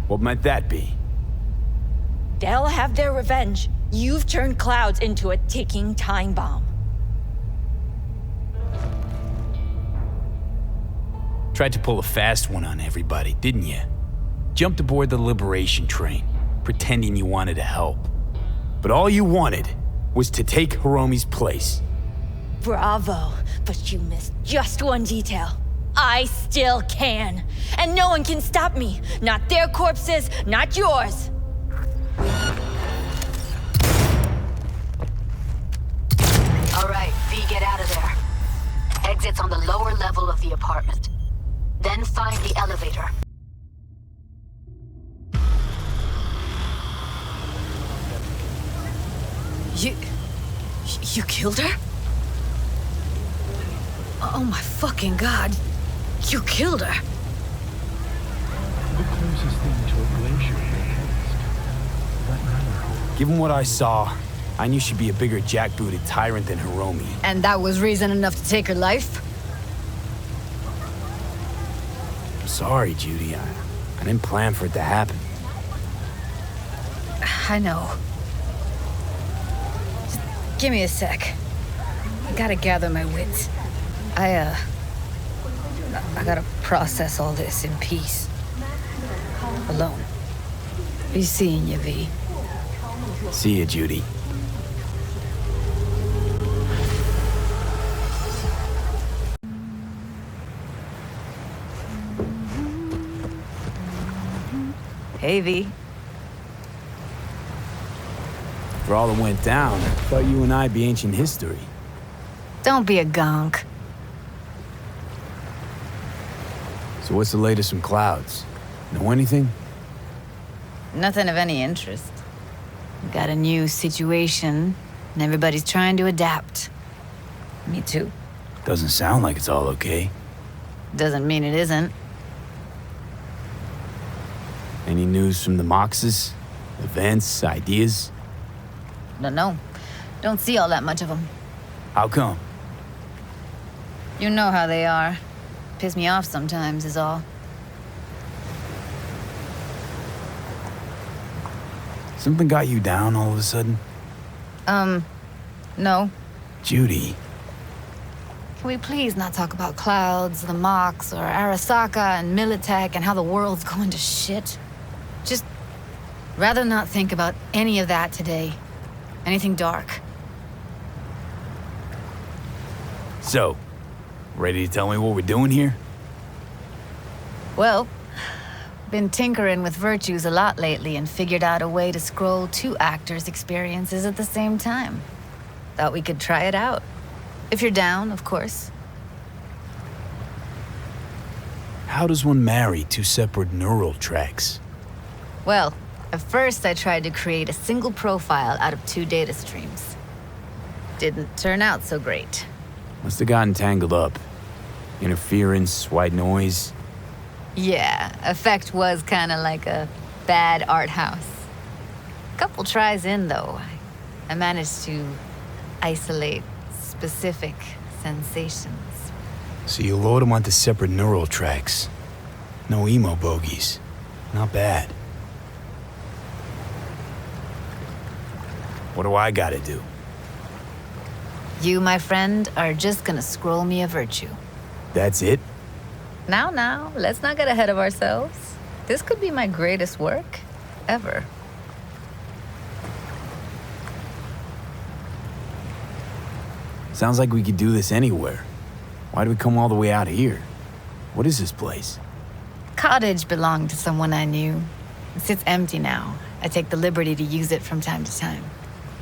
Speaker 2: What might that be?
Speaker 12: They'll have their revenge. You've turned Clouds into a ticking time bomb.
Speaker 2: Tried to pull a fast one on everybody, didn't you? Jumped aboard the liberation train, pretending you wanted to help. But all you wanted was to take Hiromi's place.
Speaker 12: Bravo, but you missed just one detail. I still can. And no one can stop me. Not their corpses, not yours.
Speaker 8: exit's on the lower level of the apartment. Then find the elevator.
Speaker 11: You killed her? Oh my fucking god. You killed her.
Speaker 14: The closest thing to a glacier
Speaker 2: Given what I saw, I knew she'd be a bigger jackbooted tyrant than Hiromi.
Speaker 11: And that was reason enough to take her life?
Speaker 2: I'm sorry, Judy. I didn't plan for it to happen.
Speaker 11: I know. Just give me a sec. I gotta gather my wits. I gotta process all this in peace. Alone. Be seeing you, V.
Speaker 2: See you, Judy.
Speaker 1: Hey, V.
Speaker 2: For all that went down, I thought you and I'd be ancient history.
Speaker 1: Don't be a gonk.
Speaker 2: So what's the latest from Clouds? Know anything?
Speaker 1: Nothing of any interest. We got a new situation, and everybody's trying to adapt. Me too.
Speaker 2: Doesn't sound like it's all okay.
Speaker 1: Doesn't mean it isn't.
Speaker 2: Any news from the Moxes? Events, ideas?
Speaker 1: Don't know. Don't see all that much of them.
Speaker 2: How come?
Speaker 1: You know how they are. Piss me off sometimes is all.
Speaker 2: Something got you down all of a sudden?
Speaker 1: No.
Speaker 2: Judy.
Speaker 1: Can we please not talk about Clouds, the Mox, or Arasaka and Militech and how the world's going to shit? Just rather not think about any of that today. Anything dark.
Speaker 2: So, ready to tell me what we're doing here?
Speaker 1: Well, been tinkering with virtues a lot lately and figured out a way to scroll 2 actors' experiences at the same time. Thought we could try it out. If you're down, of course.
Speaker 2: How does one marry 2 separate neural tracks?
Speaker 1: Well, at first I tried to create a single profile out of 2 data streams. Didn't turn out so great.
Speaker 2: Must have gotten tangled up. Interference, white noise.
Speaker 1: Yeah, effect was kinda like a bad art house. Couple tries in, though, I managed to isolate specific sensations.
Speaker 2: So you load them onto separate neural tracks. No emo bogies. Not bad. What do I gotta do?
Speaker 1: You, my friend, are just gonna scroll me a virtue.
Speaker 2: That's it?
Speaker 1: Now, let's not get ahead of ourselves. This could be my greatest work ever.
Speaker 2: Sounds like we could do this anywhere. Why do we come all the way out here? What is this place?
Speaker 1: Cottage belonged to someone I knew. It sits empty now. I take the liberty to use it from time to time.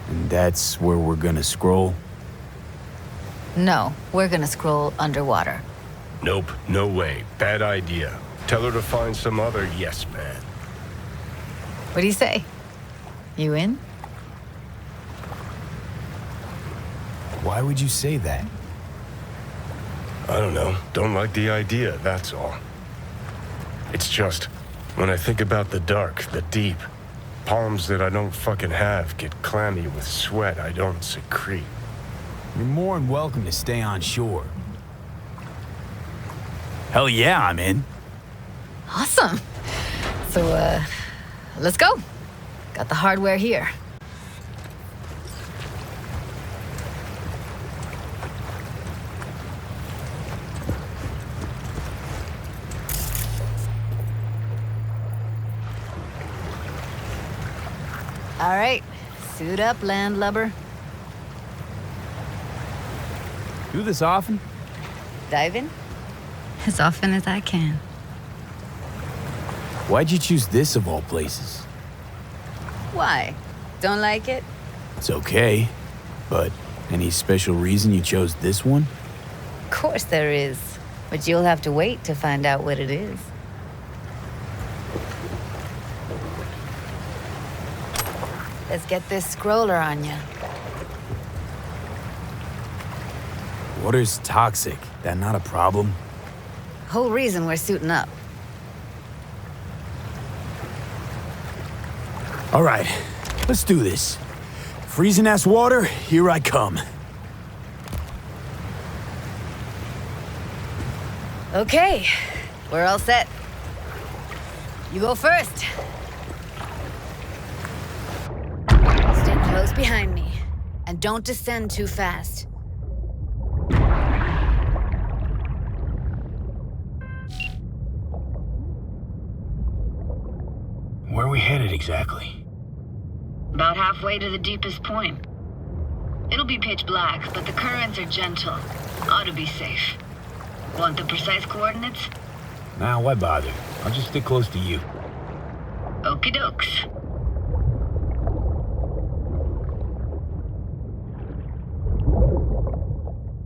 Speaker 2: And that's where we're gonna scroll?
Speaker 1: No, we're gonna scroll underwater.
Speaker 10: Nope, no way. Bad idea. Tell her to find some other yes man.
Speaker 1: What do you say? You in?
Speaker 2: Why would you say that?
Speaker 10: I don't know. Don't like the idea, that's all. It's just, when I think about the dark, the deep, palms that I don't fucking have get clammy with sweat I don't secrete.
Speaker 2: You're more than welcome to stay on shore. Hell yeah, I'm in.
Speaker 1: Awesome. So, let's go. Got the hardware here. All right, suit up, landlubber.
Speaker 2: Do this often?
Speaker 1: Dive in? As often as I can.
Speaker 2: Why'd you choose this of all places?
Speaker 1: Why? Don't like it?
Speaker 2: It's okay, but any special reason you chose this one?
Speaker 1: Of
Speaker 8: course there is. But you'll have to wait to find out what it is. Let's get this scroller on ya.
Speaker 2: Water's toxic. That not a problem?
Speaker 8: Whole reason we're suiting up.
Speaker 2: All right, let's do this. Freezing-ass water, here I come.
Speaker 8: Okay, we're all set. You go first. Stay close behind me, and don't descend too fast.
Speaker 2: Where are we headed exactly?
Speaker 1: About halfway to the deepest point. It'll be pitch black, but the currents are gentle. Ought to be safe. Want the precise coordinates?
Speaker 2: Nah, why bother? I'll just stick close to you.
Speaker 1: Okie dokes.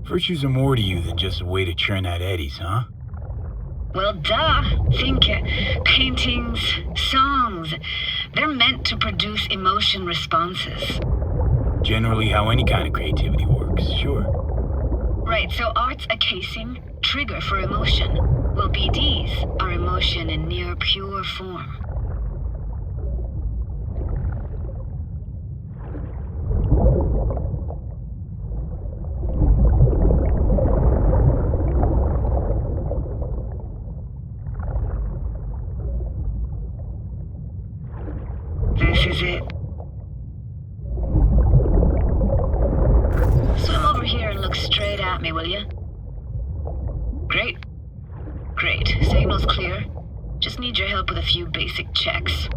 Speaker 2: Virtues are more to you than just a way to churn out eddies, huh?
Speaker 1: Well, duh. Think paintings, songs. They're meant to produce emotion responses.
Speaker 2: Generally how any kind of creativity works, sure.
Speaker 1: Right, so art's a casing, trigger for emotion. Well, BDs are emotion in near pure form. This is it. Swim over here and look straight at me, will you? Great. Great. Signal's clear. Just need your help with a few basic checks.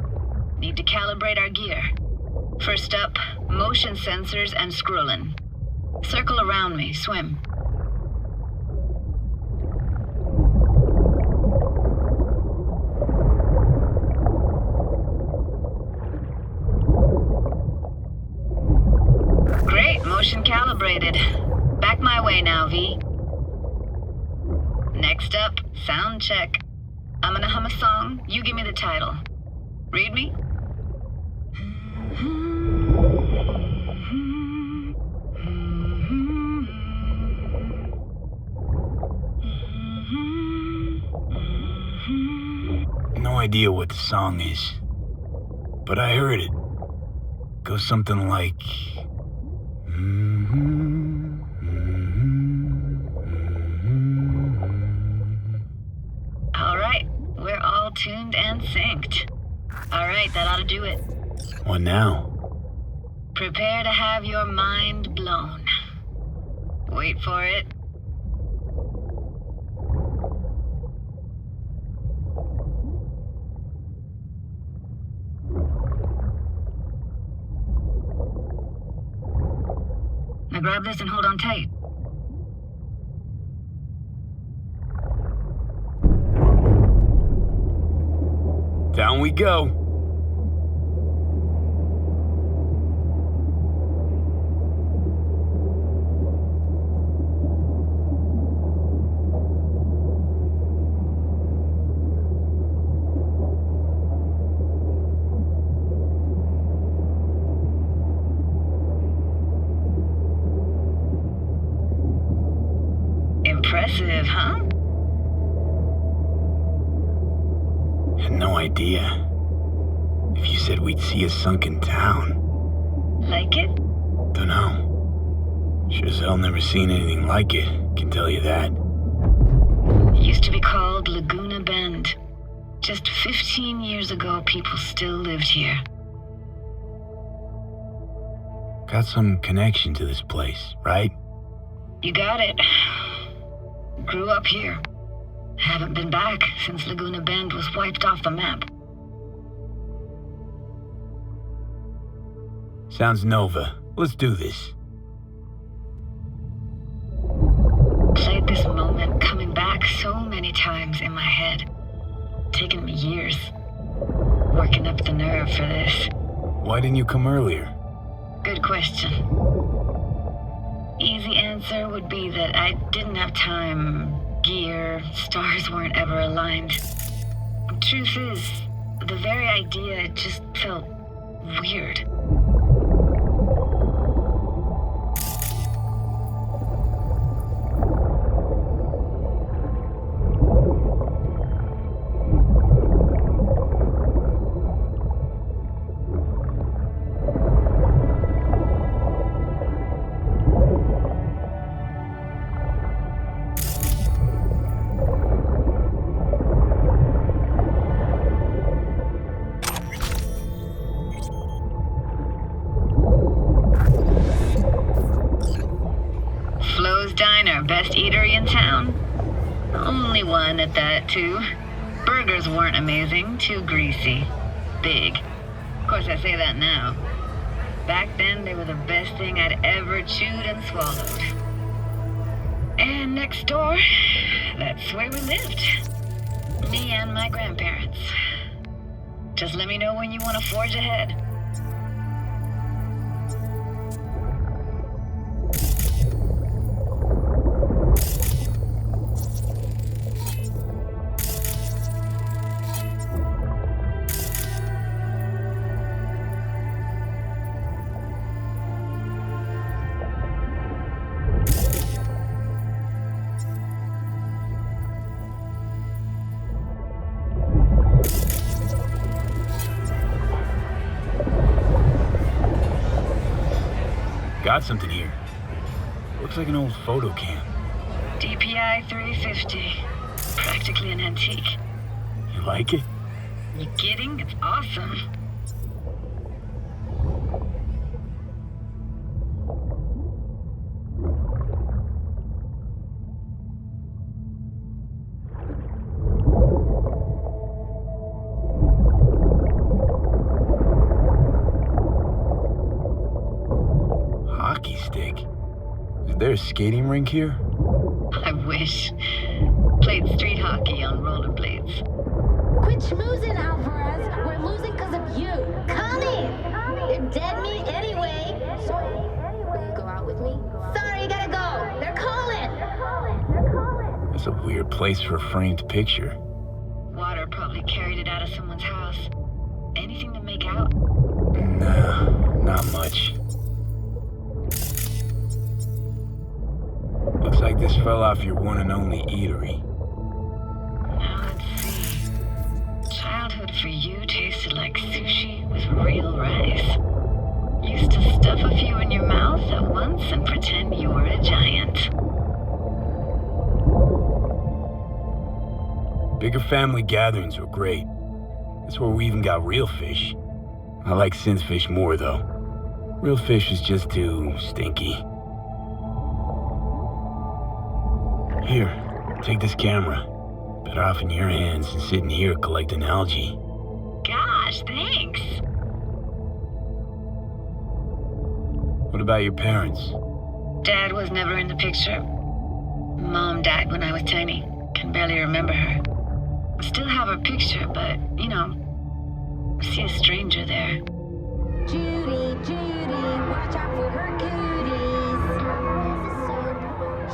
Speaker 1: Need to calibrate our gear. First up, motion sensors and scrolling. Circle around me. Swim. Great, motion calibrated. Back my way now, V. Next up, sound check. I'm gonna hum a song, you give me the title. Read me?
Speaker 2: No idea what the song is, but I heard it. Goes something like...
Speaker 1: All right, we're all tuned and synced. All right, that ought to do it.
Speaker 2: What now?
Speaker 1: Prepare to have your mind blown. Wait for it. Now grab this and hold on tight.
Speaker 2: Down we go.
Speaker 1: Impressive, huh?
Speaker 2: Had no idea. If you said we'd see a sunken town.
Speaker 1: Like it?
Speaker 2: Dunno. Sure as hell never seen anything like it, can tell you that.
Speaker 1: Used to be called Laguna Bend. Just 15 years ago, people still lived here.
Speaker 2: Got some connection to this place, right?
Speaker 1: You got it. Grew up here. Haven't been back since Laguna Bend was wiped off the map.
Speaker 2: Sounds Nova. Let's do this.
Speaker 1: Played this moment coming back so many times in my head. Taken me years. Working up the nerve for this.
Speaker 2: Why didn't you come earlier?
Speaker 1: Good question. Easy answer.
Speaker 17: answer would be that I didn't have time, gear, stars weren't ever aligned. Truth is, the very idea just felt weird. Diner, best eatery in town? Only one at that, too. Burgers weren't amazing, too greasy. Big. Of course, I say that now. Back then, they were the best thing I'd ever chewed and swallowed. And next door, that's where we lived. Me and my grandparents. Just let me know when you want to forge ahead.
Speaker 2: Got something here. Looks like an old photo cam.
Speaker 17: DPI 350. Practically an antique.
Speaker 2: You like it?
Speaker 17: You kidding? It's awesome.
Speaker 2: Hockey stick? Is there a skating rink here?
Speaker 17: I wish. Played street hockey on rollerblades.
Speaker 18: Quit schmoozing, Alvarez. We're losing because of you. Come in. You're dead meat anyway. Sorry. Will you go out with me? Sorry, gotta go. They're calling.
Speaker 2: That's a weird place for a framed picture.
Speaker 17: Water probably carried it out of someone's house. Anything to make out?
Speaker 2: Nah, not much. Looks like this fell off your one and only eatery.
Speaker 17: Now let's see. Childhood for you tasted like sushi with real rice. Used to stuff a few in your mouth at once and pretend you were a giant.
Speaker 2: Bigger family gatherings were great. That's where we even got real fish. I like synth fish more, though. Real fish is just too stinky. Here, take this camera. Better off in your hands than sitting here collecting algae.
Speaker 17: Gosh, thanks.
Speaker 2: What about your parents?
Speaker 17: Dad was never in the picture. Mom died when I was tiny. Can barely remember her. Still have her picture, but, you know, see a stranger there.
Speaker 18: Judy, watch out for her cooties.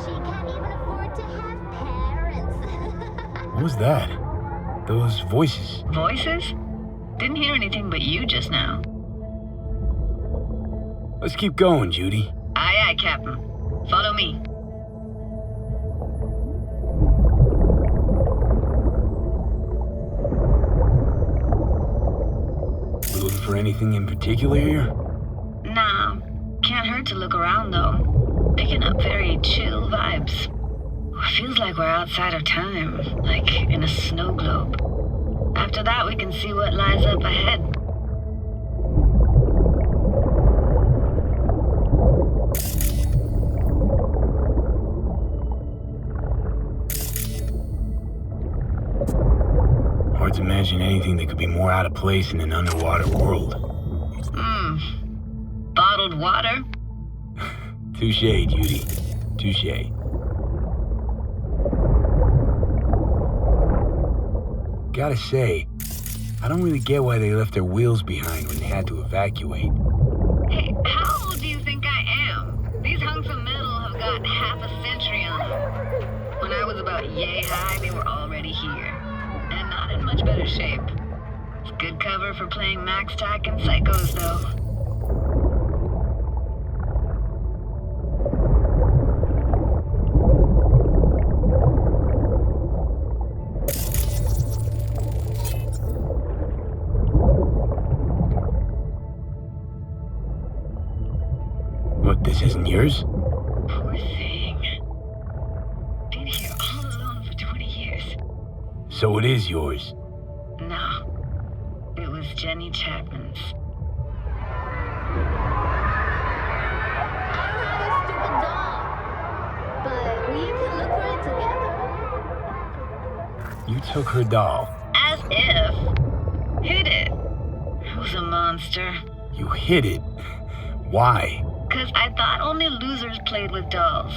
Speaker 18: She can't even afford to have parents.
Speaker 2: What was that? Those voices.
Speaker 17: Voices? Didn't hear anything but you just now.
Speaker 2: Let's keep going, Judy.
Speaker 17: Aye, aye, Captain. Follow me.
Speaker 2: You looking for anything in particular here?
Speaker 17: Nah. Can't hurt to look around, though. Picking up very chill vibes. Feels like we're outside of time, like in a snow globe. After that, we can see what lies up ahead.
Speaker 2: Hard to imagine anything that could be more out of place in an underwater world.
Speaker 17: Bottled water?
Speaker 2: Touche, Judy. Touche. Gotta say, I don't really get why they left their wheels behind when they had to evacuate.
Speaker 17: Hey, how old do you think I am? These hunks of metal have got half a century on them. When I was about yay high, they were already here. And not in much better shape. It's good cover for playing Max Tack and Psychos, though.
Speaker 2: What, this isn't yours?
Speaker 17: Poor thing. Been here all alone for 20 years.
Speaker 2: So it is yours.
Speaker 17: No. It was Jenny Chapman's.
Speaker 18: But we can look for it together.
Speaker 2: You took her doll.
Speaker 17: As if. Hid it. I was a monster.
Speaker 2: You hid it. Why?
Speaker 17: Because I thought only losers played with dolls.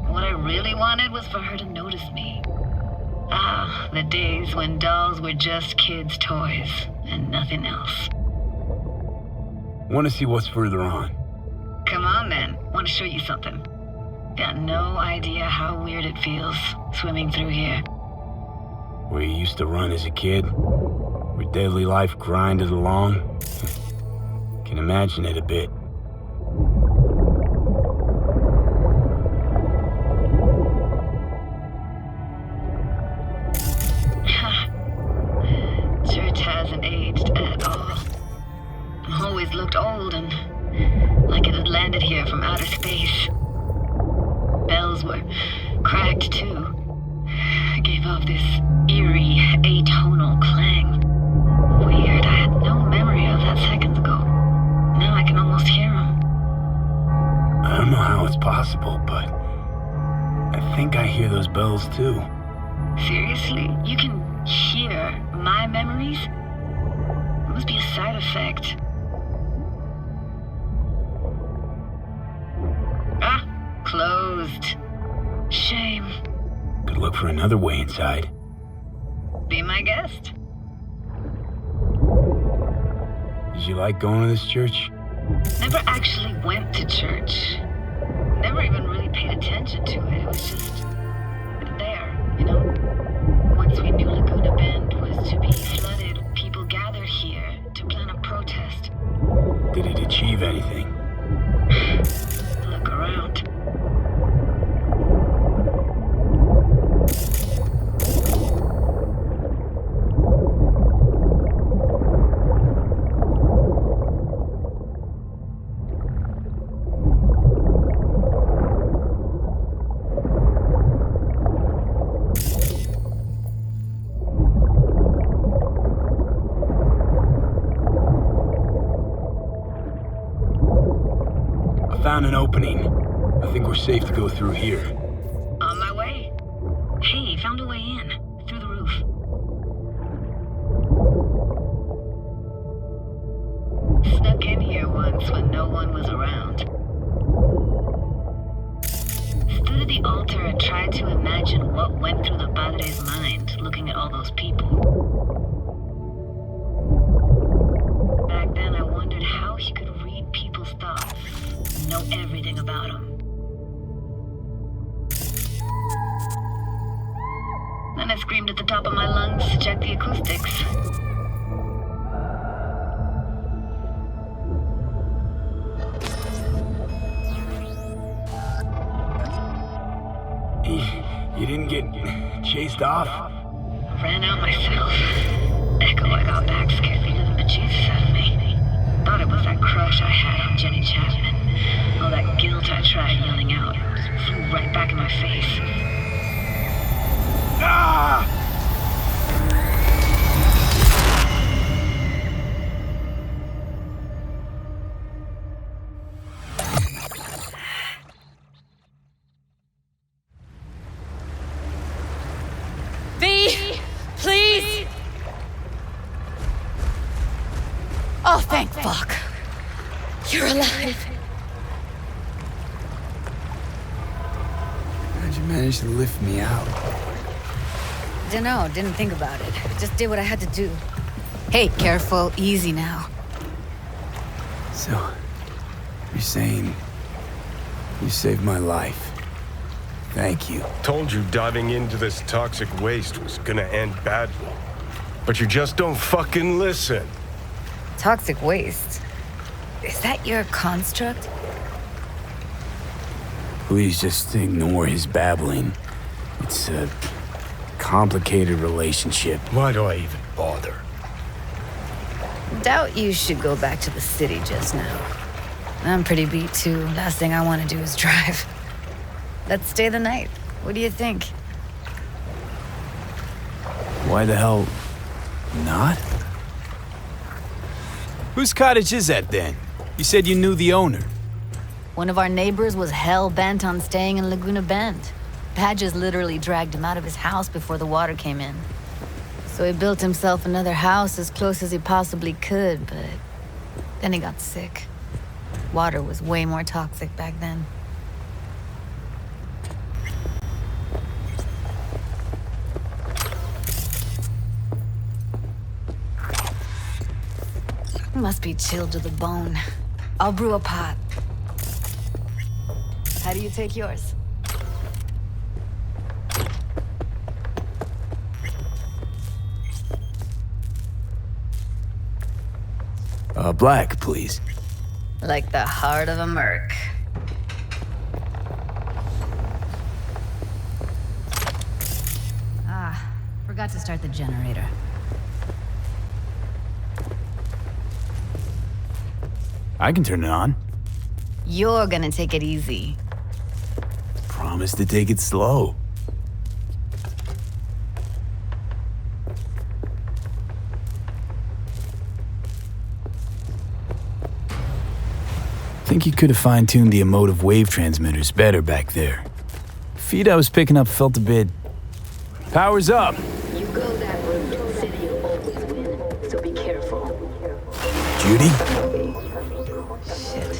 Speaker 17: What I really wanted was for her to notice me. Ah, the days when dolls were just kids' toys and nothing else.
Speaker 2: Want to see what's further on?
Speaker 17: Come on then, want to show you something. Got no idea how weird it feels swimming through here.
Speaker 2: Where you used to run as a kid? Where daily life grinded along? Can imagine it a bit.
Speaker 17: Church hasn't aged at all. Always looked old and like it had landed here from outer space. Bells were cracked too. Gave off this eerie, atonal clang. Weird, I had no memory of that seconds ago. Now I can almost hear them.
Speaker 2: I don't know how it's possible, but I think I hear those bells too.
Speaker 17: Seriously? You can hear my memories? It must be a side effect. Ah, closed. Shame.
Speaker 2: Could look for another way inside.
Speaker 17: Be my guest.
Speaker 2: Did you like going to this church?
Speaker 17: Never actually went to church. Never even really paid attention to it. It was just there, you know? Once we knew Laguna Bend was to be flooded, people gathered here to plan a protest.
Speaker 2: Did it achieve anything?
Speaker 17: Look around.
Speaker 2: Found an opening. I think we're safe to go through here.
Speaker 17: On my way. Hey, found a way in. Through the roof. Snuck in here once when no one was around. Stood at the altar and tried to imagine what went through the padre's mind looking at all those people. Back then I wondered how he could read people's thoughts. Know everything about him. Then I screamed at the top of my lungs to check the acoustics.
Speaker 2: You didn't get chased off?
Speaker 17: Ran out myself. Echo, I got back, scared the living bejesus out of me. Thought it was that crush I had on Jenny Chapman. All that guilt I tried yelling out just flew right back in my face.
Speaker 2: Ah!
Speaker 11: V, please! Oh, thank fuck. You're alive.
Speaker 2: How'd you manage to lift me out?
Speaker 8: Dunno, didn't think about it. Just did what I had to do. Hey, careful, easy now.
Speaker 2: So, you're saying you You saved my life. Thank you.
Speaker 10: Told you diving into this toxic waste was gonna end badly. But you just don't fucking listen.
Speaker 11: Toxic waste? Is that your construct?
Speaker 2: Please just ignore his babbling. It's a complicated relationship.
Speaker 10: Why do I even bother?
Speaker 11: Doubt you should go back to the city just now. I'm pretty beat too. Last thing I want to do is drive. Let's stay the night. What do you think?
Speaker 2: Why the hell not? Whose cottage is that then? You said you knew the owner.
Speaker 8: One of our neighbors was hell-bent on staying in Laguna Bend. Badges literally dragged him out of his house before the water came in. So he built himself another house as close as he possibly could, but then he got sick. Water was way more toxic back then. Must be chilled to the bone. I'll brew a pot. How do you take yours?
Speaker 2: Black, please.
Speaker 8: Like the heart of a merc. Ah, forgot to start the generator.
Speaker 2: I can turn it on.
Speaker 8: You're gonna take it easy.
Speaker 2: Promise to take it slow. Think you could have fine-tuned the emotive wave transmitters better back there. Feed I was picking up felt a bit... Power's up!
Speaker 18: You go that route, city will always win, so be careful.
Speaker 2: Judy?
Speaker 8: Shit.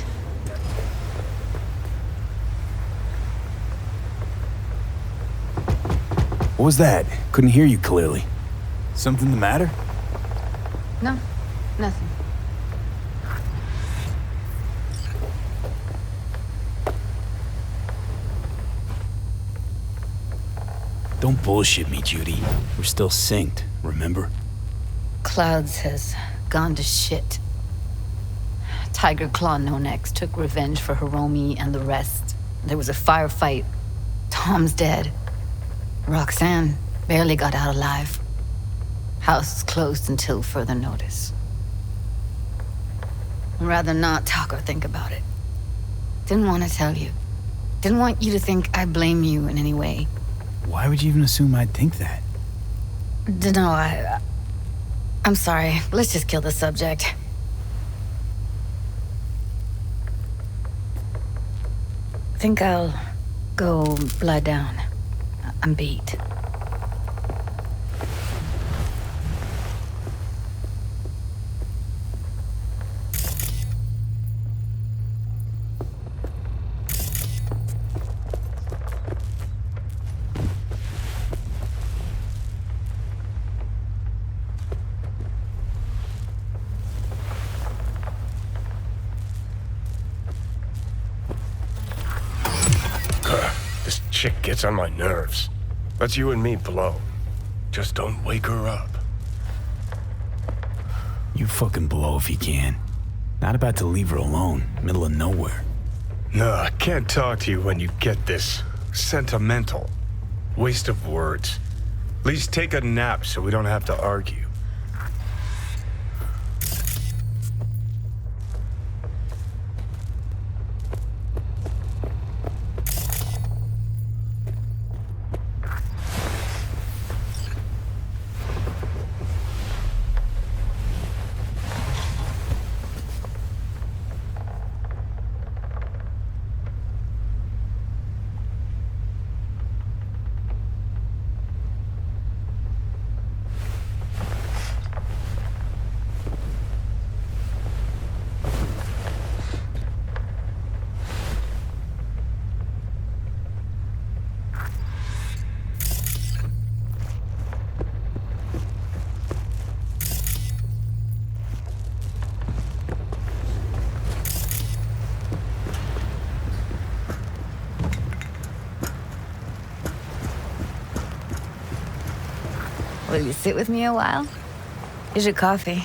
Speaker 2: What was that? Couldn't hear you clearly. Something the matter?
Speaker 8: No, nothing.
Speaker 2: Don't bullshit me, Judy. We're still synced, remember?
Speaker 8: Clouds has gone to shit. Tiger Claw No Next took revenge for Hiromi and the rest. There was a firefight. Tom's dead. Roxanne barely got out alive. House is closed until further notice. I'd rather not talk or think about it. Didn't want to tell you. Didn't want you to think I blame you in any way.
Speaker 2: Why would you even assume I'd think that?
Speaker 8: No, I'm sorry. Let's just kill the subject. Think I'll go lie down. I'm beat.
Speaker 10: This chick gets on my nerves. Let's you and me blow. Just don't wake her up.
Speaker 2: You fucking blow if you can. Not about to leave her alone, middle of nowhere.
Speaker 10: No, I can't talk to you when you get this sentimental. Waste of words. At least take a nap so we don't have to argue.
Speaker 8: Will you sit with me a while? Here's your coffee.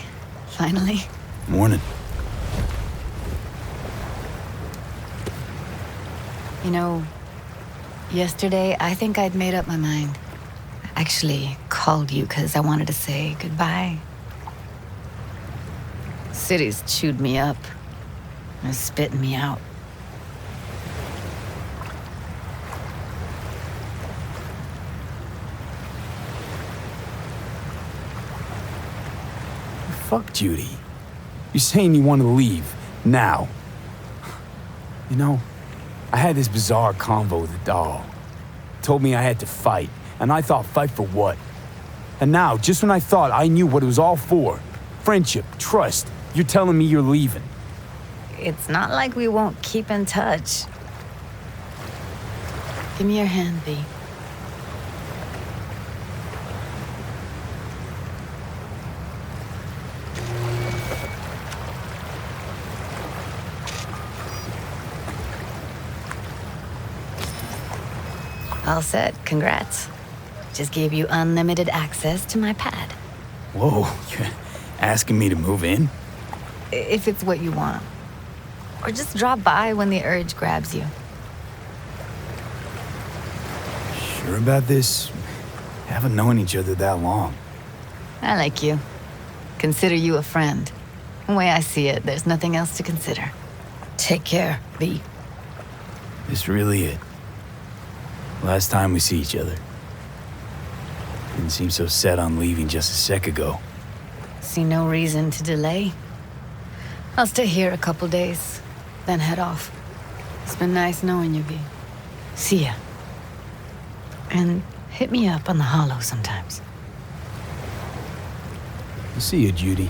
Speaker 8: Finally.
Speaker 2: Morning.
Speaker 8: You know, yesterday I think I'd made up my mind. I actually called you because I wanted to say goodbye. City's chewed me up. They're spitting me out.
Speaker 2: Fuck Judy. You're saying you want to leave, now. You know, I had this bizarre convo with the doll. Told me I had to fight, and I thought, fight for what? And now, just when I thought I knew what it was all for, friendship, trust, you're telling me you're leaving.
Speaker 8: It's not like we won't keep in touch. Give me your hand, V. All set. Congrats. Just gave you unlimited access to my pad.
Speaker 2: Whoa, you're asking me to move in?
Speaker 8: If it's what you want. Or just drop by when the urge grabs you.
Speaker 2: Sure about this? Haven't known each other that long.
Speaker 8: I like you. Consider you a friend. The way I see it, there's nothing else to consider. Take care, V.
Speaker 2: This really it? Last time we see each other. Didn't seem so set on leaving just a sec ago.
Speaker 8: See no reason to delay. I'll stay here a couple days, then head off. It's been nice knowing you, V. See ya. And hit me up on the holo sometimes.
Speaker 2: See you, Judy.